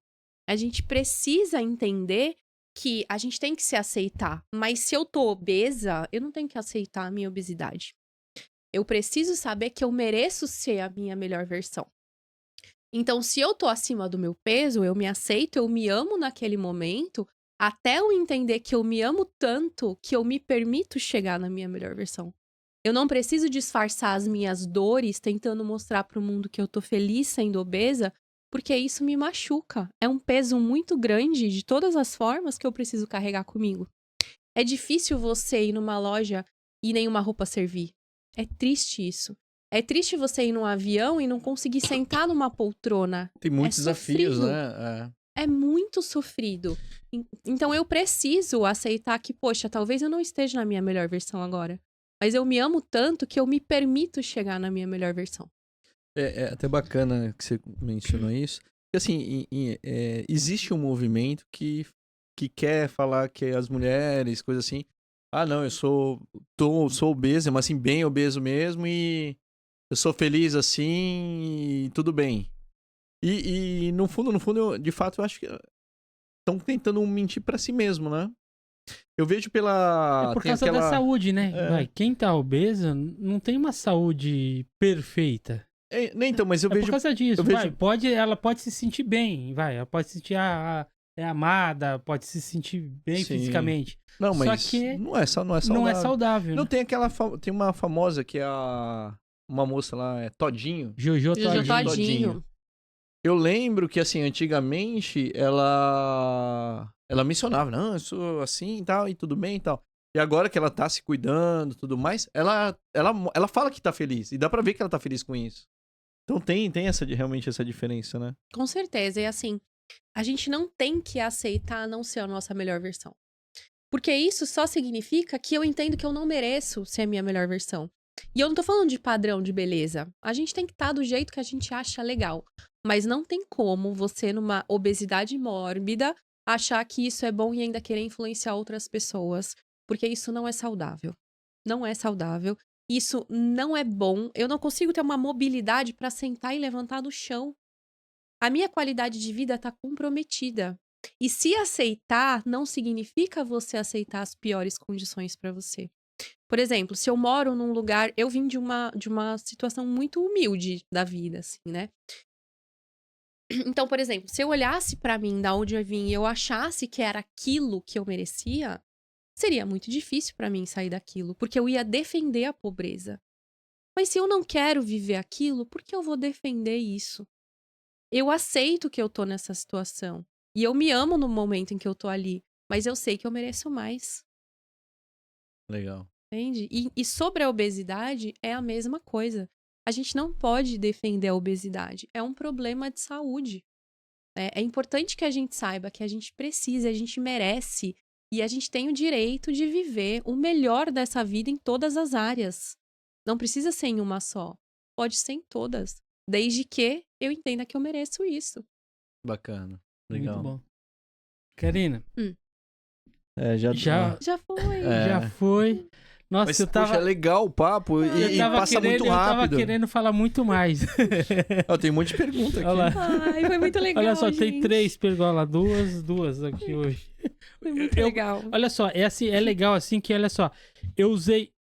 A gente precisa entender que a gente tem que se aceitar. Mas se eu tô obesa, eu não tenho que aceitar a minha obesidade. Eu preciso saber que eu mereço ser a minha melhor versão. Então, se eu tô acima do meu peso, eu me aceito, eu me amo naquele momento, até eu entender que eu me amo tanto que eu me permito chegar na minha melhor versão. Eu não preciso disfarçar as minhas dores tentando mostrar pro mundo que eu tô feliz sendo obesa, porque isso me machuca. É um peso muito grande de todas as formas que eu preciso carregar comigo. É difícil você ir numa loja e nenhuma roupa servir. É triste isso. É triste você ir num avião e não conseguir sentar numa poltrona. Tem muitos desafios, sofrido. né? É muito sofrido. Então eu preciso aceitar que, poxa, talvez eu não esteja na minha melhor versão agora. Mas eu me amo tanto que eu me permito chegar na minha melhor versão. É até bacana que você mencionou isso. Porque, assim, existe um movimento que quer falar que as mulheres, coisa assim... Ah, não, eu sou obesa, mas assim, bem obeso mesmo e eu sou feliz assim e tudo bem. E no fundo, de fato, eu acho que estão tentando mentir pra si mesmo, né? Eu vejo pela... É por causa da saúde, né? É. Quem tá obesa não tem uma saúde perfeita. Então, mas eu É vejo... por causa disso. eu vejo- Ela pode se sentir bem, ela pode se sentir amada, pode se sentir bem Sim. fisicamente. Não, Só mas que não é saudável. não é saudável. Não, Né? tem tem uma famosa que é uma moça lá, Todinho. Jojo Jojo Todinho. Todinho. Eu lembro que, assim, antigamente, ela mencionava, não, eu sou assim e tal, e tudo bem e tal. E agora que ela tá se cuidando e tudo mais, ela fala que tá feliz. E dá pra ver que ela tá feliz com isso. Então tem realmente essa diferença, né? Com certeza. E assim, a gente não tem que aceitar não ser a nossa melhor versão. Porque isso só significa que eu entendo que eu não mereço ser a minha melhor versão. E eu não tô falando de padrão de beleza. A gente tem que estar do jeito que a gente acha legal. Mas não tem como você, numa obesidade mórbida, achar que isso é bom e ainda querer influenciar outras pessoas. Porque isso não é saudável. Não é saudável. Isso não é bom. Eu não consigo ter uma mobilidade para sentar e levantar do chão. A minha qualidade de vida tá comprometida. E se aceitar não significa você aceitar as piores condições para você. Por exemplo, se eu moro num lugar... Eu vim de uma situação muito humilde da vida, assim, né? Então, por exemplo, se eu olhasse pra mim, da onde eu vim, e eu achasse que era aquilo que eu merecia, seria muito difícil pra mim sair daquilo, porque eu ia defender a pobreza. Mas se eu não quero viver aquilo, por que eu vou defender isso? Eu aceito que eu tô nessa situação. E eu me amo no momento em que eu tô ali. Mas eu sei que eu mereço mais. Legal. Entende? E sobre a obesidade, é a mesma coisa. A gente não pode defender a obesidade. É um problema de saúde. É importante que a gente saiba que a gente precisa, a gente merece. E a gente tem o direito de viver o melhor dessa vida em todas as áreas. Não precisa ser em uma só. Pode ser em todas. Desde que eu entenda que eu mereço isso. Bacana. Legal. Muito bom. Karina, Já Já foi. já foi. Nossa, Mas, eu tava... poxa, é legal o papo e passa muito Eu tava rápido. querendo falar muito mais. Eu tenho um monte de pergunta aqui. Olha lá. Ai, foi muito legal, Olha só, gente. tem 3 perguntas, duas aqui hoje. Foi muito legal. Olha só, é legal assim que, olha só, eu usei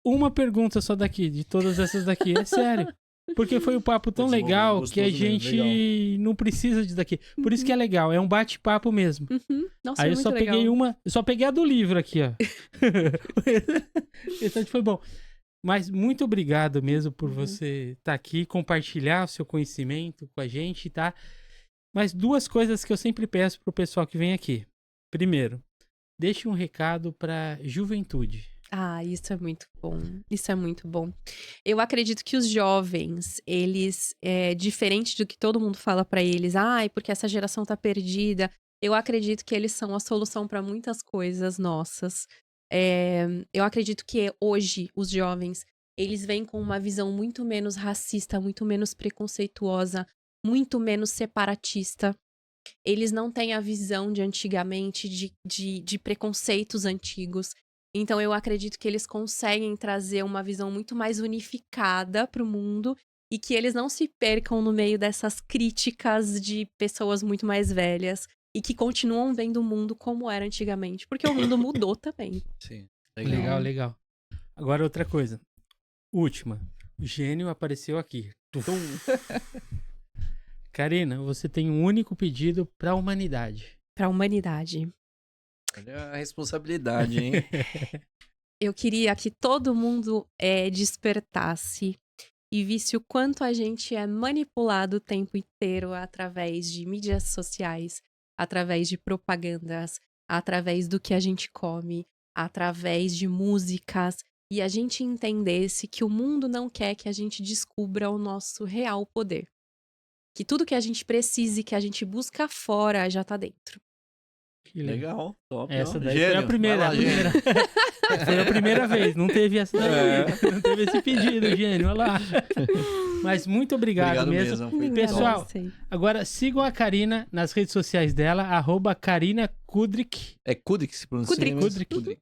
uma pergunta só daqui, de todas essas daqui, é sério. Porque foi um papo tão legal que a gostoso mesmo, gente não precisa disso daqui. Por isso que é legal, é um bate-papo mesmo. Nossa, Aí foi eu só muito legal. peguei uma, eu só peguei a do livro aqui, ó. Esse foi bom. Mas muito obrigado mesmo por você estar aqui, compartilhar o seu conhecimento com a gente, tá? Mas 2 coisas que eu sempre peço pro pessoal que vem aqui. Primeiro, deixe um recado pra juventude. Ah, isso é muito bom. Isso é muito bom. Eu acredito que os jovens, eles, diferente do que todo mundo fala pra eles, ai, porque essa geração tá perdida. Eu acredito que eles são a solução pra muitas coisas nossas. Eu acredito que hoje os jovens, eles vêm com uma visão muito menos racista, muito menos preconceituosa, muito menos separatista. Eles não têm a visão de antigamente, de preconceitos antigos. Então, eu acredito que eles conseguem trazer uma visão muito mais unificada para o mundo e que eles não se percam no meio dessas críticas de pessoas muito mais velhas e que continuam vendo o mundo como era antigamente, porque o mundo mudou também. Sim. Legal. Agora outra coisa. Última. O gênio apareceu aqui. Karina, você tem um único pedido para a humanidade. Para a humanidade. Olha a responsabilidade, hein? Eu queria que todo mundo despertasse e visse o quanto a gente é manipulado o tempo inteiro através de mídias sociais, através de propagandas, através do que a gente come, através de músicas, e a gente entendesse que o mundo não quer que a gente descubra o nosso real poder. Que tudo que a gente precise, que a gente busca fora, já tá dentro. Que Legal, top. Essa ó. daí Gênio. foi a primeira. Vai lá, gênio. Foi a primeira vez. Não teve essa daí. Não teve esse pedido, gênio. Olha lá. Mas muito obrigado mesmo. Foi Pessoal, top. agora sigam a Karina nas redes sociais dela, @Karina Kudryk. É Kudryk que se pronuncia? Kudryk.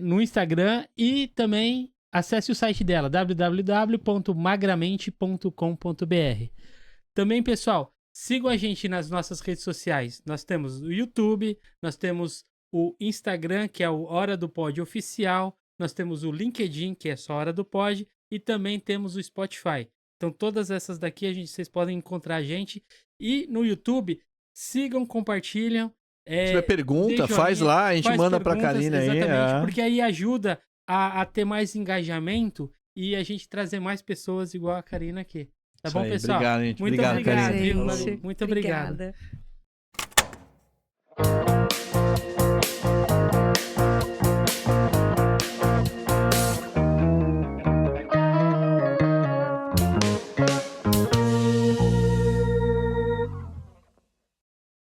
No Instagram e também acesse o site dela, www.magramente.com.br. Também, pessoal, sigam a gente nas nossas redes sociais. Nós temos o YouTube, nós temos o Instagram, que é o Hora do Pod Oficial, nós temos o LinkedIn, que é só Hora do Pod, e também temos o Spotify. Então, todas essas daqui vocês podem encontrar a gente. E no YouTube, sigam, compartilham. Se tiver pergunta, faz lá, a gente manda pra Karina aí. Exatamente, porque aí ajuda a ter mais engajamento e a gente trazer mais pessoas igual a Karina aqui. Tá bom, pessoal? Obrigado, gente. Muito obrigado, obrigado, Karina. viu? Muito obrigado. Obrigada.